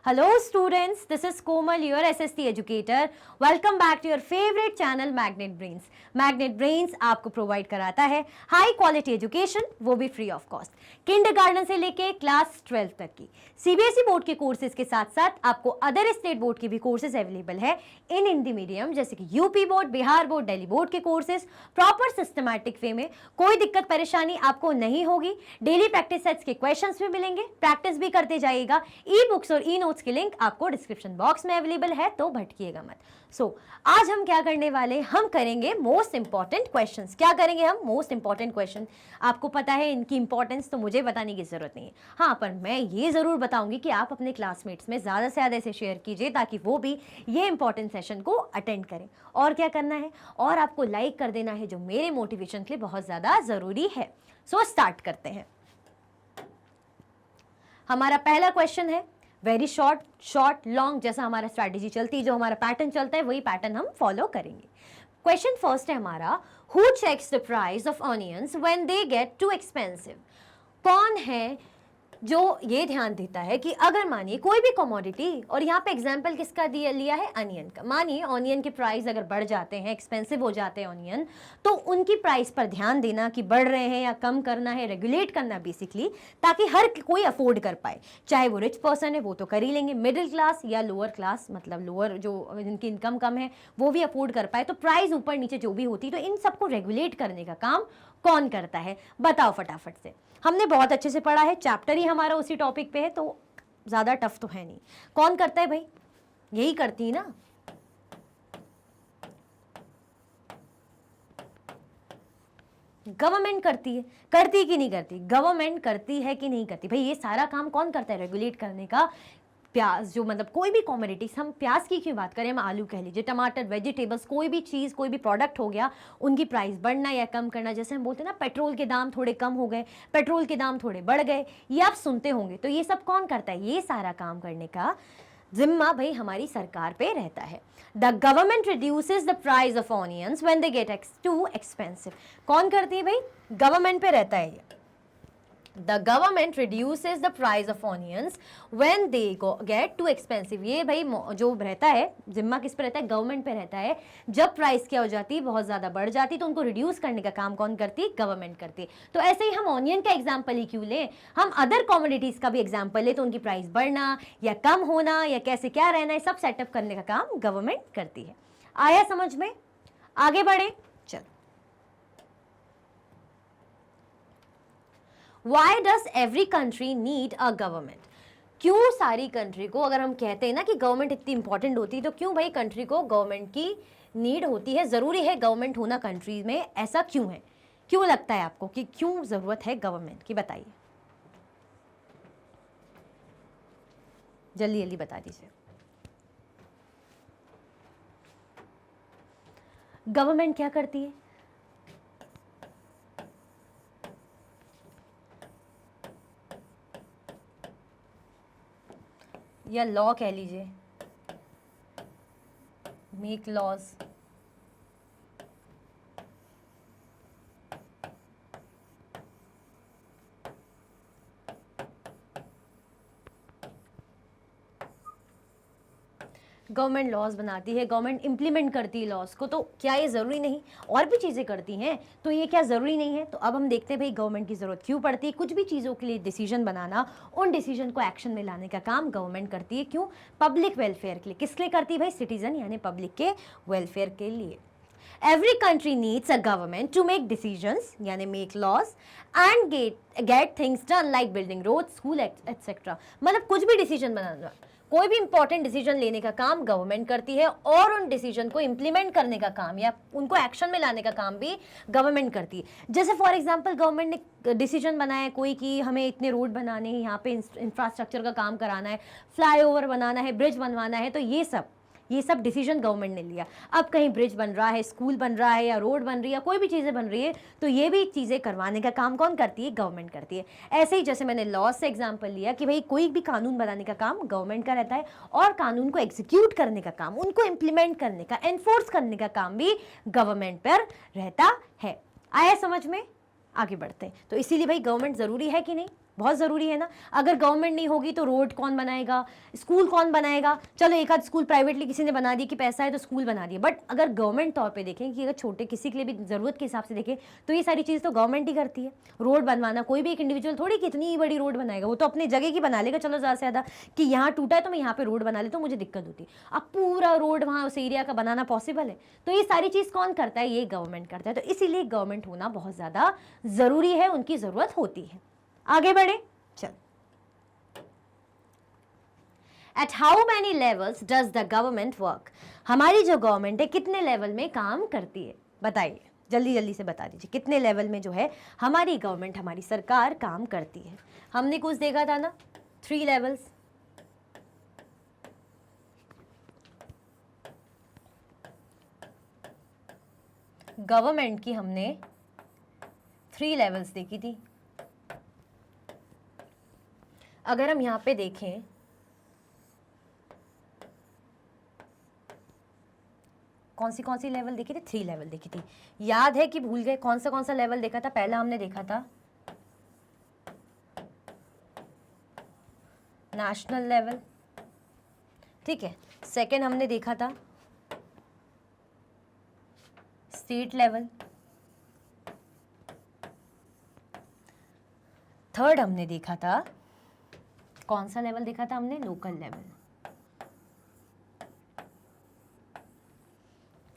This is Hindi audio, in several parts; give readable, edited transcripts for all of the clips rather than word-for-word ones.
Hello students, this is Komal, your SST educator. Welcome back to your favorite channel Magnet Brains. Magnet Brains आपको प्रोवाइड कराता है हाई क्वालिटी एजुकेशन, वो भी फ्री ऑफ कॉस्ट, किंडरगार्टन से लेके क्लास 12 तक की सीबीएसई बोर्ड के कोर्सेज के साथ साथ आपको अदर स्टेट बोर्ड के भी कोर्सेज अवेलेबल है इन हिंदी मीडियम, जैसे कि UP board, Bihar board, Delhi board के कोर्सेज प्रॉपर सिस्टमैटिक वे में। कोई दिक्कत परेशानी आपको नहीं होगी। डेली प्रैक्टिस सेट्स के क्वेश्चंस भी मिलेंगे, प्रैक्टिस भी करते जाइएगा। ई बुक्स और ई नोट्स की लिंक आपको डिस्क्रिप्शन बॉक्स में अवेलेबल है, तो भटकिएगा मत। आज हम क्या करने वाले, हम करेंगे मोस्ट इंपॉर्टेंट क्वेश्चंस। क्या करेंगे हम? Most important question. आपको पता है इनकी इंपॉर्टेंस, तो मुझे बताने की जरूरत नहीं है। हाँ, पर मैं ये जरूर बताऊंगी कि आप अपने क्लासमेट्स में ज्यादा से ज्यादा इसे शेयर कीजिए, ताकि वो भी ये इंपॉर्टेंट सेशन को अटेंड करें। और क्या करना है, और आपको लाइक कर देना है, जो मेरे मोटिवेशन के लिए बहुत ज्यादा जरूरी है। स्टार्ट करते हैं। हमारा पहला क्वेश्चन है वेरी शॉर्ट, शॉर्ट लॉन्ग, जैसा हमारा स्ट्रैटेजी चलती है, जो हमारा पैटर्न चलता है, वही पैटर्न हम फॉलो करेंगे। क्वेश्चन फर्स्ट है हमारा, who checks the price of onions when they get too expensive. कौन है जो ये ध्यान देता है कि अगर मानिए कोई भी कमोडिटी, और यहाँ पे एग्जांपल किसका लिया है? अनियन का। मानिए ऑनियन के प्राइस अगर बढ़ जाते हैं, एक्सपेंसिव हो जाते हैं ऑनियन, तो उनकी प्राइस पर ध्यान देना कि बढ़ रहे हैं या कम करना है, रेगुलेट करना बेसिकली, ताकि हर कोई अफोर्ड कर पाए। चाहे वो रिच पर्सन है वो तो कर ही लेंगे, मिडिल क्लास या लोअर क्लास, मतलब लोअर जो जिनकी इनकम कम है वो भी अफोर्ड कर पाए। तो प्राइस ऊपर नीचे जो भी होती, तो इन सबको रेगुलेट करने का काम कौन करता है? बताओ फटाफट से। हमने बहुत अच्छे से पढ़ा है, चैप्टर ही हमारा उसी टॉपिक पे है, तो ज्यादा टफ तो है नहीं। कौन करता है भाई? यही करती है ना, गवर्नमेंट करती है। करती कि नहीं करती? गवर्नमेंट करती है कि नहीं करती? भाई ये सारा काम कौन करता है रेगुलेट करने का? प्याज, जो मतलब कोई भी कॉमोडिटीज, हम प्याज की क्यों बात करें, हम आलू कह लीजिए, टमाटर, वेजिटेबल्स, कोई भी चीज़, कोई भी प्रोडक्ट हो गया, उनकी प्राइस बढ़ना या कम करना। जैसे हम बोलते हैं ना, पेट्रोल के दाम थोड़े कम हो गए, पेट्रोल के दाम थोड़े बढ़ गए, ये आप सुनते होंगे। तो ये सब कौन करता है? ये सारा काम करने का जिम्मा भाई हमारी सरकार पे रहता है। The government reduces the price of onions when they get too expensive. कौन करती है भाई? गवर्नमेंट पे रहता है ये। The government reduces the price of onions when they get too expensive। ये भाई जो रहता है, जिम्मा किस पे रहता है? गवर्नमेंट पे रहता है। जब प्राइस क्या हो जाती है, बहुत ज्यादा बढ़ जाती, तो उनको रिड्यूस करने का काम कौन करती है? गवर्नमेंट करती है। तो ऐसे ही हम ऑनियन का एग्जाम्पल ही क्यों लें, हम अदर कॉमोडिटीज का भी एग्जाम्पल ले, तो उनकी प्राइस बढ़ना या कम होना या कैसे क्या रहना है, सब सेटअप करने का काम गवर्नमेंट करती है। आया समझ में? आगे बढ़े, चलो। Why does every country need a government? क्यों सारी कंट्री को, अगर हम कहते हैं ना कि गवर्नमेंट इतनी इंपॉर्टेंट होती है, तो क्यों भाई कंट्री को गवर्नमेंट की नीड होती है? जरूरी है गवर्नमेंट होना कंट्री में, ऐसा क्यों है? क्यों लगता है आपको कि क्यों जरूरत है गवर्नमेंट की? बताइए, जल्दी जल्दी बता दीजिए। गवर्नमेंट क्या करती है? या लॉ कह लीजिए, मेक लॉज। गवर्नमेंट लॉज बनाती है, गवर्नमेंट इंप्लीमेंट करती है लॉज को। तो क्या ये ज़रूरी नहीं और भी चीज़ें करती हैं? तो ये क्या ज़रूरी नहीं है? तो अब हम देखते हैं भाई गवर्नमेंट की ज़रूरत क्यों पड़ती है। कुछ भी चीज़ों के लिए डिसीजन बनाना, उन डिसीजन को एक्शन में लाने का काम गवर्नमेंट करती है। क्यों? पब्लिक वेलफेयर के लिए। किस लिए करती है भाई? सिटीजन यानी पब्लिक के वेलफेयर के लिए। Every country needs a government to make decisions, यानी make laws and get things done like building roads, school, etc. मतलब कुछ भी डिसीजन बनाना, कोई भी इंपॉर्टेंट डिसीजन लेने का काम गवर्नमेंट करती है, और उन डिसीजन को इंप्लीमेंट करने का काम या उनको एक्शन में लाने का काम भी गवर्नमेंट करती है। जैसे फॉर एग्जांपल गवर्नमेंट ने डिसीजन बनाया है कोई कि हमें इतने रोड बनाने हैं, यहाँ पे इंफ्रास्ट्रक्चर का काम कराना है, फ्लाईओवर बनाना है, ब्रिज बनवाना है, तो ये सब डिसीजन गवर्नमेंट ने लिया। अब कहीं ब्रिज बन रहा है, स्कूल बन रहा है, या रोड बन रही है, कोई भी चीज़ें बन रही है, तो ये भी चीज़ें करवाने का काम कौन करती है? गवर्नमेंट करती है। ऐसे ही जैसे मैंने लॉ से एग्जांपल लिया कि भाई कोई भी कानून बनाने का काम गवर्नमेंट का रहता है, और कानून को एग्जीक्यूट करने का काम, उनको इम्प्लीमेंट करने का, एनफोर्स करने का काम भी गवर्नमेंट पर रहता है। आया समझ में? आगे बढ़ते हैं। तो इसीलिए भाई गवर्नमेंट ज़रूरी है कि नहीं? बहुत ज़रूरी है ना। अगर गवर्नमेंट नहीं होगी तो रोड कौन बनाएगा, स्कूल कौन बनाएगा। चलो एक आध स्कूल प्राइवेटली किसी ने बना दी कि पैसा है तो स्कूल बना दिया, बट अगर गवर्नमेंट तौर पे देखें कि अगर छोटे किसी के लिए भी ज़रूरत के हिसाब से देखें तो ये सारी चीज़ तो गवर्नमेंट ही करती है। रोड बनवाना कोई भी एक इंडिविजुअल थोड़ी कितनी बड़ी रोड बनाएगा, वो तो अपनी जगह की बना लेगा। चलो ज़्यादा से ज़्यादा कि यहाँ टूटा है तो मैं यहाँ पे रोड बना लेता हूँ, मुझे दिक्कत होती है। अब पूरा रोड वहाँ उस एरिया का बनाना पॉसिबल है, तो ये सारी चीज़ कौन करता है, ये गवर्नमेंट करता है। तो इसीलिए गवर्नमेंट होना बहुत ज़्यादा ज़रूरी है, उनकी ज़रूरत होती है। आगे बढ़े, चल। At how many levels does the government work, हमारी जो गवर्नमेंट है कितने लेवल में काम करती है, बताइए जल्दी जल्दी से बता दीजिए कितने लेवल में जो है हमारी गवर्नमेंट, हमारी सरकार काम करती है। हमने कुछ देखा था ना, 3 लेवल्स। गवर्नमेंट की हमने 3 लेवल्स देखी थी। अगर हम यहां पे देखें कौन सी लेवल देखी थी, 3 लेवल देखी थी। याद है कि भूल गए, कौन सा लेवल देखा था। पहला हमने देखा था नेशनल लेवल, ठीक है। सेकंड हमने देखा था स्टेट लेवल। थर्ड हमने देखा था, कौन सा लेवल देखा था हमने, लोकल लेवल।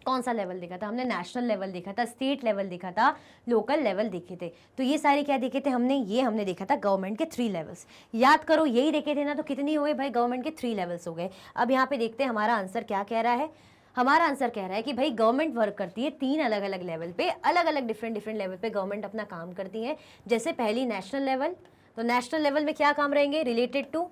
कौन सा लेवल देखा था हमने, नेशनल लेवल देखा था, स्टेट लेवल देखा था, लोकल लेवल देखे थे। तो ये सारे क्या देखे थे हमने, ये हमने देखा था गवर्नमेंट के 3 लेवल्स। याद करो यही देखे थे ना, तो कितनी हो गए भाई, गवर्नमेंट के 3 लेवल्स हो गए। अब यहाँ पे देखते हैं हमारा आंसर क्या कह रहा है। हमारा आंसर कह रहा है कि भाई गवर्नमेंट वर्क करती है 3 अलग अलग लेवल पे, अलग अलग डिफरेंट लेवल पे गवर्नमेंट अपना काम करती है। जैसे पहली नेशनल लेवल, तो नेशनल लेवल में क्या काम रहेंगे, रिलेटेड टू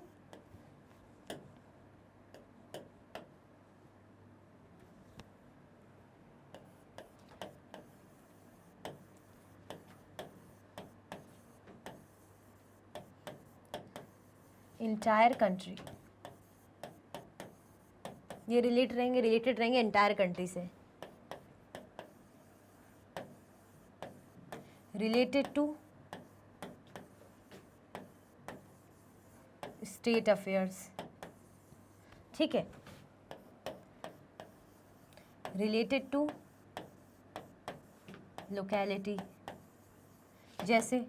इंटायर कंट्री, ये रिलेटेड रहेंगे इंटायर कंट्री से। रिलेटेड टू स्टेट अफेयर्स, ठीक है। रिलेटेड टू लोकेलिटी, जैसे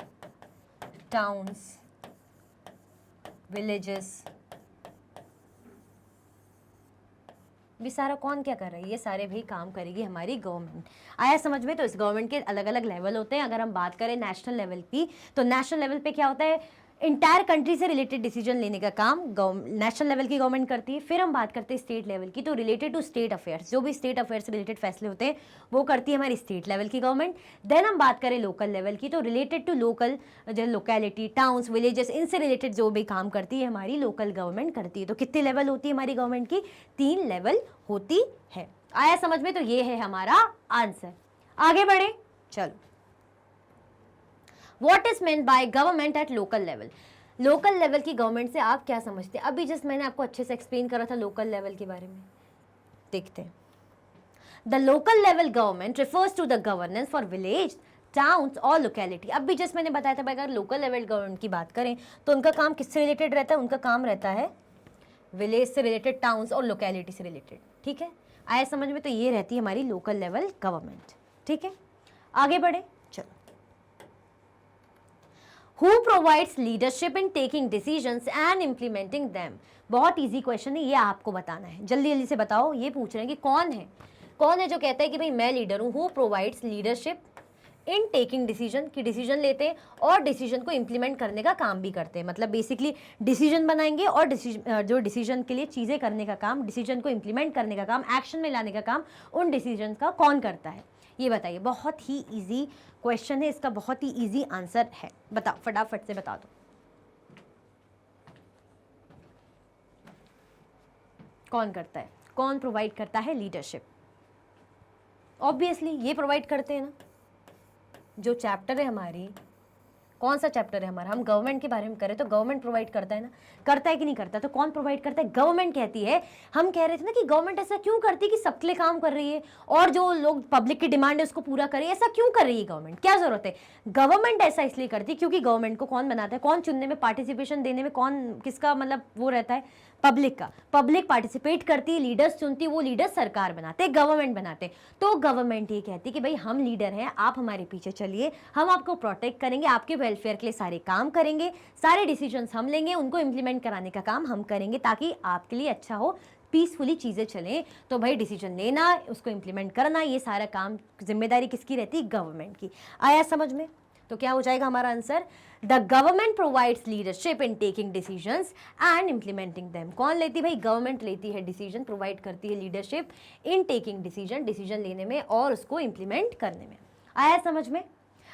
टाउन्स, विलेजेस। ये सारा कौन क्या कर रहा है, ये सारे भी काम करेगी हमारी गवर्नमेंट। आया समझ में। तो इस गवर्नमेंट के अलग अलग लेवल होते हैं। अगर हम बात करें नेशनल लेवल की, तो नेशनल लेवल पे क्या होता है, इंटायर कंट्री से रिलेटेड डिसीजन लेने का काम नेशनल लेवल की गवर्नमेंट करती है। फिर हम बात करते हैं स्टेट लेवल की, तो रिलेटेड टू स्टेट अफेयर्स, जो भी स्टेट अफेयर्स से रिलेटेड फैसले होते हैं वो करती है हमारी स्टेट लेवल की गवर्नमेंट। देन हम बात करें लोकल लेवल की, तो रिलेटेड टू लोकल, जो लोकेलिटी, टाउन्स, विलेजेस, इनसे रिलेटेड जो भी काम करती है हमारी लोकल गवर्नमेंट करती है। तो कितने लेवल होती है हमारी गवर्नमेंट की, 3 लेवल होती है। आया समझ में। तो ये है हमारा आंसर। आगे बढ़े, चलो। What is meant by government at local level, local level की गवर्नमेंट से आप क्या समझते हैं। अभी जस्ट मैंने आपको अच्छे से एक्सप्लेन करा था लोकल लेवल के बारे में, देखते हैं। The local level government refers to the governance for village, towns और लोकेलिटी। अब भी जस्ट मैंने बताया था भाई, अगर लोकल लेवल गवर्नमेंट की बात करें तो उनका काम किससे रिलेटेड रहता है, उनका काम रहता है विलेज से रिलेटेड, टाउन्स और लोकेलिटी से रिलेटेड, ठीक है। आया समझ में। तो ये रहती है हमारी लोकल लेवल गवर्नमेंट, ठीक है। आगे बढ़े, चलो। Who provides leadership in taking decisions and implementing them? बहुत इजी क्वेश्चन है, ये आपको बताना है। जल्दी जल्दी से बताओ। ये पूछ रहे हैं कि कौन है जो कहता है कि भाई मैं लीडर हूँ। Who provides leadership in taking decision, कि डिसीजन लेते हैं और डिसीजन को इम्प्लीमेंट करने का काम भी करते हैं। मतलब बेसिकली डिसीजन बनाएंगे और जो डिसीजन के लिए चीज़ें करने का काम, डिसीजन को इम्प्लीमेंट करने का काम, एक्शन में लाने का काम उन डिसीजन का कौन करता है, ये बताइए। बहुत ही इजी क्वेश्चन है, इसका बहुत ही इजी आंसर है। बताओ, फटाफट से बता दो। कौन करता है, कौन प्रोवाइड करता है लीडरशिप। ऑब्वियसली ये प्रोवाइड करते हैं ना, जो चैप्टर है हमारी कौन सा चैप्टर है हमारा, हम गवर्नमेंट के बारे में करें तो गवर्नमेंट प्रोवाइड करता है ना, करता है कि नहीं करता, तो कौन प्रोवाइड करता है, गवर्नमेंट कहती है। हम कह रहे थे ना कि गवर्नमेंट ऐसा क्यों करती है कि सबके लिए काम कर रही है और जो लोग पब्लिक की डिमांड है उसको पूरा करे, ऐसा क्यों कर रही है गवर्नमेंट, क्या जरूरत है। गवर्नमेंट ऐसा इसलिए करती है क्योंकि गवर्नमेंट को कौन बनाता है, कौन चुनने में, पार्टिसिपेशन देने में कौन, किसका मतलब वो रहता है, पब्लिक का। पब्लिक पार्टिसिपेट करती है, लीडर्स चुनती है, वो लीडर्स सरकार बनाते, गवर्नमेंट बनाते। तो गवर्नमेंट ये कहती है कि भाई हम लीडर हैं, आप हमारे पीछे चलिए, हम आपको प्रोटेक्ट करेंगे, आपके वेलफेयर के लिए सारे काम करेंगे, सारे डिसीजंस हम लेंगे, उनको इंप्लीमेंट कराने का काम हम करेंगे ताकि आपके लिए अच्छा हो, पीसफुली चीज़ें चलें। तो भाई डिसीजन लेना, उसको इंप्लीमेंट करना, ये सारा काम जिम्मेदारी किसकी रहती है, गवर्नमेंट की। आया समझ में। तो क्या हो जाएगा हमारा answer, the government provides leadership in taking decisions and implementing them. कौन लेती है भाई, गवर्नमेंट लेती है डिसीजन, प्रोवाइड करती है leadership in taking decision, decision लेने में और उसको इम्प्लीमेंट करने में। आया समझ में।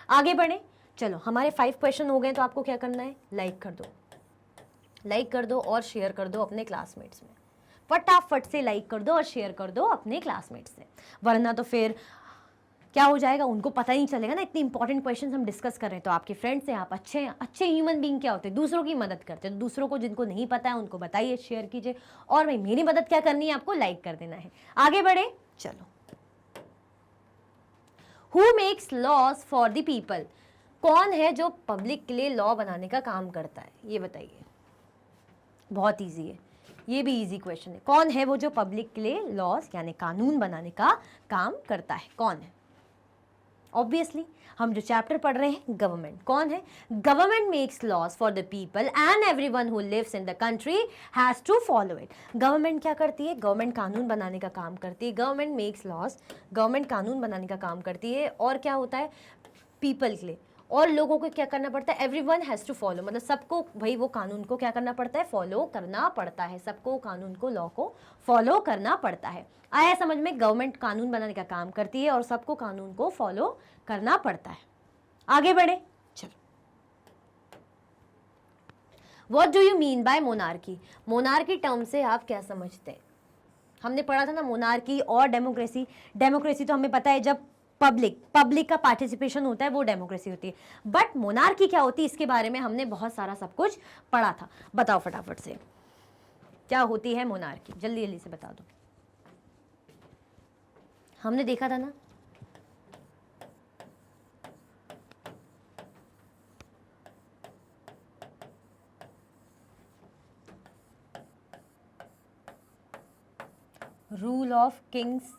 आगे बढ़े, चलो हमारे 5 क्वेश्चन हो गए, तो आपको क्या करना है, लाइक कर दो, लाइक कर दो और शेयर कर दो अपने क्लासमेट्स में, फटाफट से लाइक कर दो और शेयर कर दो अपने क्लासमेट्स से, वरना तो फिर क्या हो जाएगा, उनको पता ही नहीं चलेगा ना, इतने इंपॉर्टेंट क्वेश्चन हम डिस्कस कर रहे हैं। तो आपके फ्रेंड्स हैं, आप अच्छे ह्यूमन बीइंग क्या होते हैं, दूसरों की मदद करते हैं। तो दूसरों को जिनको नहीं पता है उनको बताइए, शेयर कीजिए, और भाई मेरी मदद क्या करनी है, आपको लाइक कर देना है। आगे बढ़े, चलो। Who makes laws for the people, कौन है जो पब्लिक के लिए लॉ बनाने का काम करता है, ये बताइए। बहुत ईजी है, ये भी इजी क्वेश्चन है। कौन है वो जो पब्लिक के लिए लॉज यानी कानून बनाने का काम करता है, कौन है। ऑब्वियसली हम जो चैप्टर पढ़ रहे हैं, गवर्नमेंट। कौन है, government makes laws for the people and everyone who lives in the country has to follow it. Government क्या करती है, गवर्नमेंट कानून बनाने का काम करती है। गवर्नमेंट मेक्स लॉज, गवर्नमेंट कानून बनाने का काम करती है। और क्या होता है, पीपल के लिए, और लोगों को क्या करना पड़ता है, एवरीवन हैज़ टू फॉलो, मतलब सबको भाई वो कानून को क्या करना पड़ता है, फॉलो करना पड़ता है, सबको कानून को, लॉ को फॉलो करना पड़ता है। आया समझ में। गवर्नमेंट कानून बनाने का काम करती है और सबको कानून को फॉलो करना पड़ता है। आगे बढ़े, चलो। What do you mean by monarchy, monarchy term से आप क्या समझते हैं। हमने पढ़ा था ना मोनार्की और डेमोक्रेसी। डेमोक्रेसी तो हमें पता है जब पब्लिक का पार्टिसिपेशन होता है वो डेमोक्रेसी होती है, बट मोनार्की क्या होती है इसके बारे में हमने बहुत सारा सब कुछ पढ़ा था। बताओ फटाफट से क्या होती है मोनार्की, जल्दी जल्दी से बता दो। हमने देखा था ना, rule of kings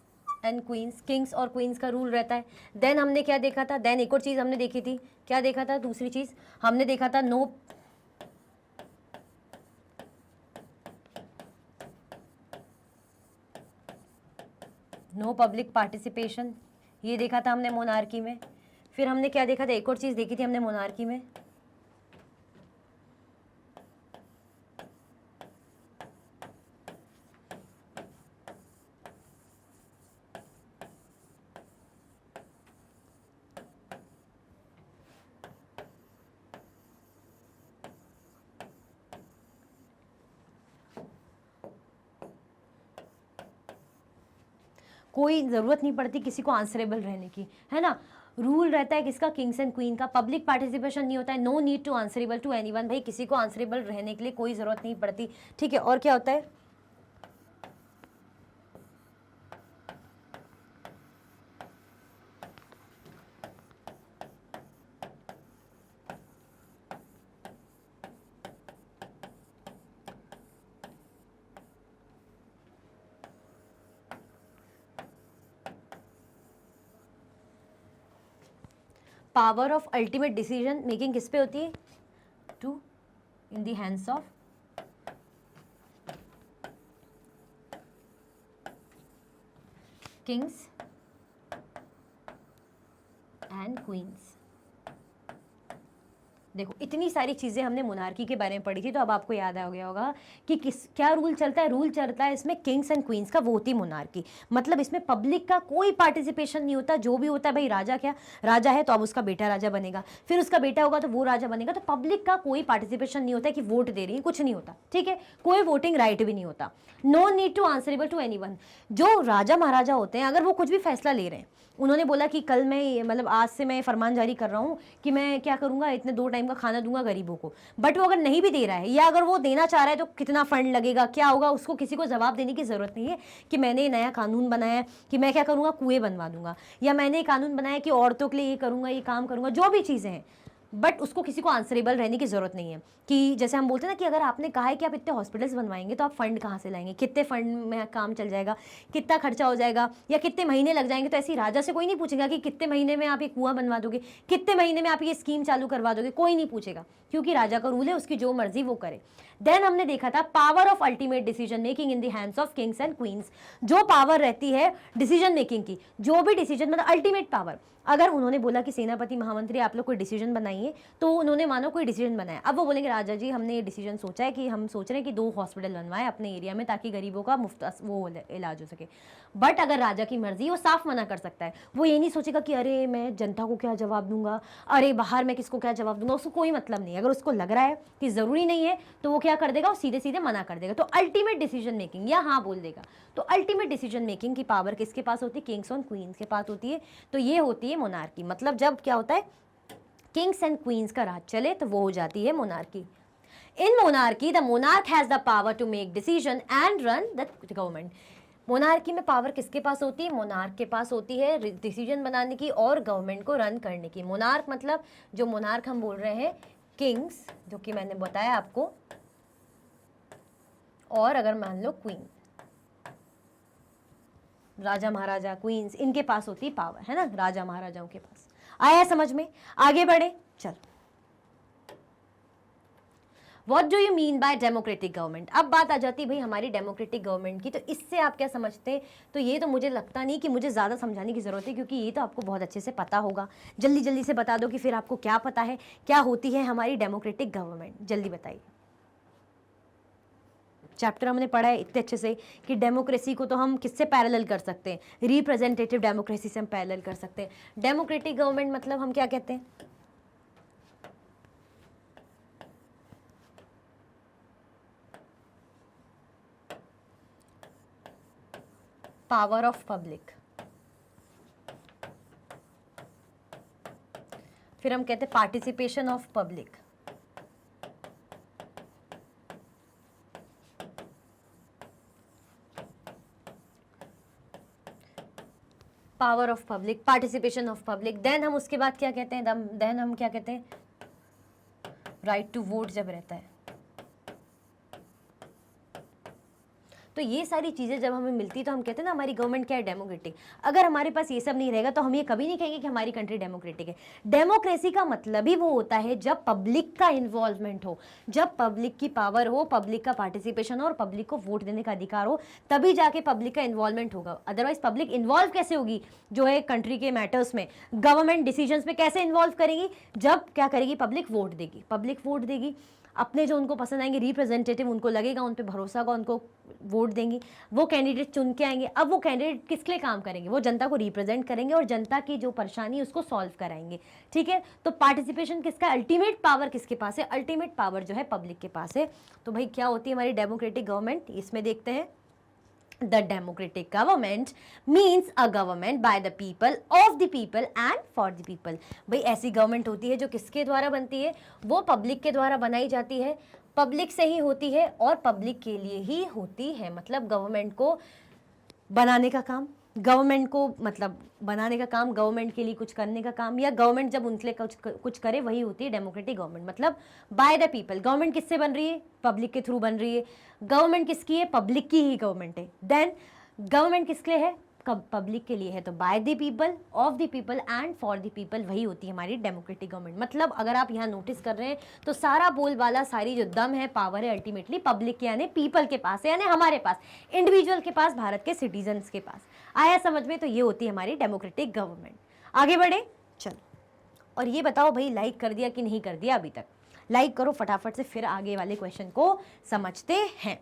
and queen's, Kings और क्वींस का रूल रहता है। देन हमने क्या देखा था, देन एक और चीज़ हमने देखी थी, क्या देखा था, दूसरी चीज़ हमने देखा था नो पब्लिक पार्टिसिपेशन, ये देखा था हमने मोनार्की में। फिर हमने क्या देखा था, एक और चीज़ देखी थी हमने मोनार्की में, कोई ज़रूरत नहीं पड़ती किसी को आंसरेबल रहने की, है ना। रूल रहता है किसका, किंग्स एंड क्वीन का। पब्लिक पार्टिसिपेशन नहीं होता है, no need to answerable to anyone, भाई किसी को आंसरेबल रहने के लिए कोई ज़रूरत नहीं पड़ती, ठीक है। और क्या होता है, power of ultimate decision making किस पे होती है, to in the hands of kings and queens. देखो इतनी सारी चीज़ें हमने मोनार्की के बारे में पढ़ी थी, तो अब आपको याद आ गया होगा कि क्या रूल चलता है। रूल चलता है इसमें किंग्स एंड क्वींस का, वो होती मोनार्की। मतलब इसमें पब्लिक का कोई पार्टिसिपेशन नहीं होता, जो भी होता है भाई राजा, क्या राजा है तो अब उसका बेटा राजा बनेगा, फिर उसका बेटा होगा तो वो राजा बनेगा। तो पब्लिक का कोई पार्टिसिपेशन नहीं होता है कि वोट दे रही है, कुछ नहीं होता, ठीक है। कोई वोटिंग राइट भी नहीं होता। No need to answerable to anyone. जो राजा महाराजा होते हैं अगर वो कुछ भी फैसला ले रहे हैं उन्होंने बोला कि कल मैं मतलब आज से मैं फरमान जारी कर रहा हूँ कि मैं क्या करूँगा, इतने 2 टाइम का खाना दूंगा गरीबों को। बट वो अगर नहीं भी दे रहा है या अगर वो देना चाह रहा है तो कितना फंड लगेगा, क्या होगा, उसको किसी को जवाब देने की ज़रूरत नहीं है कि मैंने ये नया कानून बनाया है कि मैं क्या करूँगा, कुएँ बनवा दूंगा, या मैंने कानून बनाया कि औरतों के लिए ये करूँगा, ये काम करूँगा, जो भी चीज़ें हैं। बट उसको किसी को आंसरेबल रहने की ज़रूरत नहीं है कि जैसे हम बोलते हैं ना कि अगर आपने कहा है कि आप इतने हॉस्पिटल्स बनवाएंगे तो आप फंड कहाँ से लाएंगे, कितने फंड में काम चल जाएगा, कितना खर्चा हो जाएगा, या कितने महीने लग जाएंगे। तो ऐसी राजा से कोई नहीं पूछेगा कि कितने महीने में आप ये कुआं बनवा दोगे, कितने महीने में आप ये स्कीम चालू करवा दोगे, कोई नहीं पूछेगा, क्योंकि राजा का रूल है, उसकी जो मर्जी वो करे। देन हमने देखा था power of ultimate decision making in the hands of kings and queen's. जो पावर रहती है डिसीजन मेकिंग की, जो भी डिसीजन मतलब अल्टीमेट पावर, अगर उन्होंने बोला कि सेनापति महामंत्री आप लोग कोई डिसीजन बनाइए, तो उन्होंने मानो कोई डिसीजन बनाया, अब वो बोलेंगे राजा जी हमने ये डिसीजन सोचा है कि हम सोच रहे हैं कि 2 हॉस्पिटल बनवाएं अपने एरिया में ताकि गरीबों का मुफ्त वो इलाज हो सके। बट अगर राजा की मर्जी, वो साफ मना कर सकता है। वो ये नहीं सोचेगा कि अरे मैं जनता को क्या जवाब दूंगा, अरे बाहर मैं किसको क्या जवाब दूंगा, उसको कोई मतलब नहीं। अगर उसको लग रहा है कि ज़रूरी नहीं है तो वो क्या कर देगा, वो सीधे सीधे मना कर देगा। तो अल्टीमेट डिसीजन मेकिंग या हाँ बोल देगा। तो अल्टीमेट डिसीजन मेकिंग की पावर किसके पास होती है, किंग्स और क्वींस के पास होती है। तो ये होती है मोनार्की। मतलब जब क्या होता है, किंग्स एंड क्वींस का राज चले तो वो हो जाती है monarchy. In monarchy the monarch has the power to make decision and run the government. Monarchy में पावर किसके पास होती है, मोनार्क के पास होती है डिसीजन बनाने की और गवर्नमेंट को रन करने की। मोनार्क मतलब जो मोनार्क हम बोल रहे हैं किंग्स, जो कि मैंने बताया आपको, और अगर मान लो क्वीन, राजा महाराजा क्वींस, इनके पास होती है पावर, है ना, राजा महाराजाओं के पास। आया समझ में? आगे बढ़े, चल। What do you mean by democratic government? अब बात आ जाती है भाई हमारी डेमोक्रेटिक गवर्नमेंट की। तो इससे आप क्या समझते हैं? तो ये तो मुझे लगता नहीं कि मुझे ज़्यादा समझाने की ज़रूरत है, क्योंकि ये तो आपको बहुत अच्छे से पता होगा। जल्दी जल्दी से बता दो कि फिर आपको क्या पता है, क्या होती है हमारी डेमोक्रेटिक गवर्नमेंट, जल्दी बताइए। चैप्टर हमने पढ़ा है इतने अच्छे से कि डेमोक्रेसी को तो हम किससे पैरेलल कर सकते हैं, रिप्रेजेंटेटिव डेमोक्रेसी से हम पैरेलल कर सकते हैं। डेमोक्रेटिक गवर्नमेंट मतलब हम क्या कहते हैं, पावर ऑफ पब्लिक, फिर हम कहते हैं participation of public, power of public, participation of public. Then हम उसके बाद क्या कहते हैं, देन हम क्या कहते हैं, राइट टू वोट जब रहता है। तो ये सारी चीज़ें जब हमें मिलती है तो हम कहते हैं ना हमारी गवर्नमेंट क्या है, डेमोक्रेटिक। अगर हमारे पास ये सब नहीं रहेगा तो हम ये कभी नहीं कहेंगे कि हमारी कंट्री डेमोक्रेटिक है। डेमोक्रेसी का मतलब ही वो होता है जब पब्लिक का इन्वॉल्वमेंट हो, जब पब्लिक की पावर हो, पब्लिक का पार्टिसिपेशन हो और पब्लिक को वोट देने का अधिकार हो, तभी जाके पब्लिक का इन्वॉल्वमेंट होगा। अदरवाइज पब्लिक इन्वॉल्व कैसे होगी, जो है कंट्री के मैटर्स में, गवर्नमेंट डिसीजंस में कैसे इन्वॉल्व करेगी, जब क्या करेगी, पब्लिक वोट देगी। पब्लिक वोट देगी, अपने जो उनको पसंद आएंगे रिप्रेजेंटेटिव, उनको लगेगा, उन पे भरोसा होगा, उनको वोट देंगे, वो कैंडिडेट चुन के आएंगे। अब वो कैंडिडेट किसके लिए काम करेंगे, वो जनता को रिप्रेजेंट करेंगे और जनता की जो परेशानी है उसको सॉल्व कराएंगे। ठीक है, तो पार्टिसिपेशन किसका, अल्टीमेट पावर किसके पास है, अल्टीमेट पावर जो है पब्लिक के पास है। तो भाई क्या होती है हमारी डेमोक्रेटिक गवर्नमेंट, इसमें देखते हैं। The democratic government means a government by the people, of the people and for the people। भाई ऐसी गवर्नमेंट होती है जो किसके द्वारा बनती है, वो पब्लिक के द्वारा बनाई जाती है, पब्लिक से ही होती है और पब्लिक के लिए ही होती है। मतलब गवर्नमेंट को बनाने का काम, गवर्नमेंट को मतलब बनाने का काम, गवर्नमेंट के लिए कुछ करने का काम, या गवर्नमेंट जब उनके लिए कुछ करे, वही होती है डेमोक्रेटिक गवर्नमेंट। मतलब बाय द पीपल। गवर्नमेंट किससे बन रही है, पब्लिक के थ्रू बन रही है। गवर्नमेंट किसकी है, पब्लिक की ही गवर्नमेंट है। देन गवर्नमेंट किसके लिए है, पब्लिक के लिए है। तो by the people, of the people and for the people, वही होती है हमारी डेमोक्रेटिक गवर्नमेंट। मतलब अगर आप यहाँ नोटिस कर रहे हैं तो सारा बोलबाला, सारी जो दम है, पावर है, अल्टीमेटली पब्लिक के यानी पीपल के पास है, यानी हमारे पास, इंडिविजुअल के पास, भारत के सिटीजन्स के पास। आया समझ में? तो ये होती है हमारी डेमोक्रेटिक गवर्नमेंट। आगे बढ़े, चलो। और ये बताओ भाई लाइक कर दिया कि नहीं कर दिया अभी तक? लाइक करो फटाफट से, फिर आगे वाले क्वेश्चन को समझते हैं।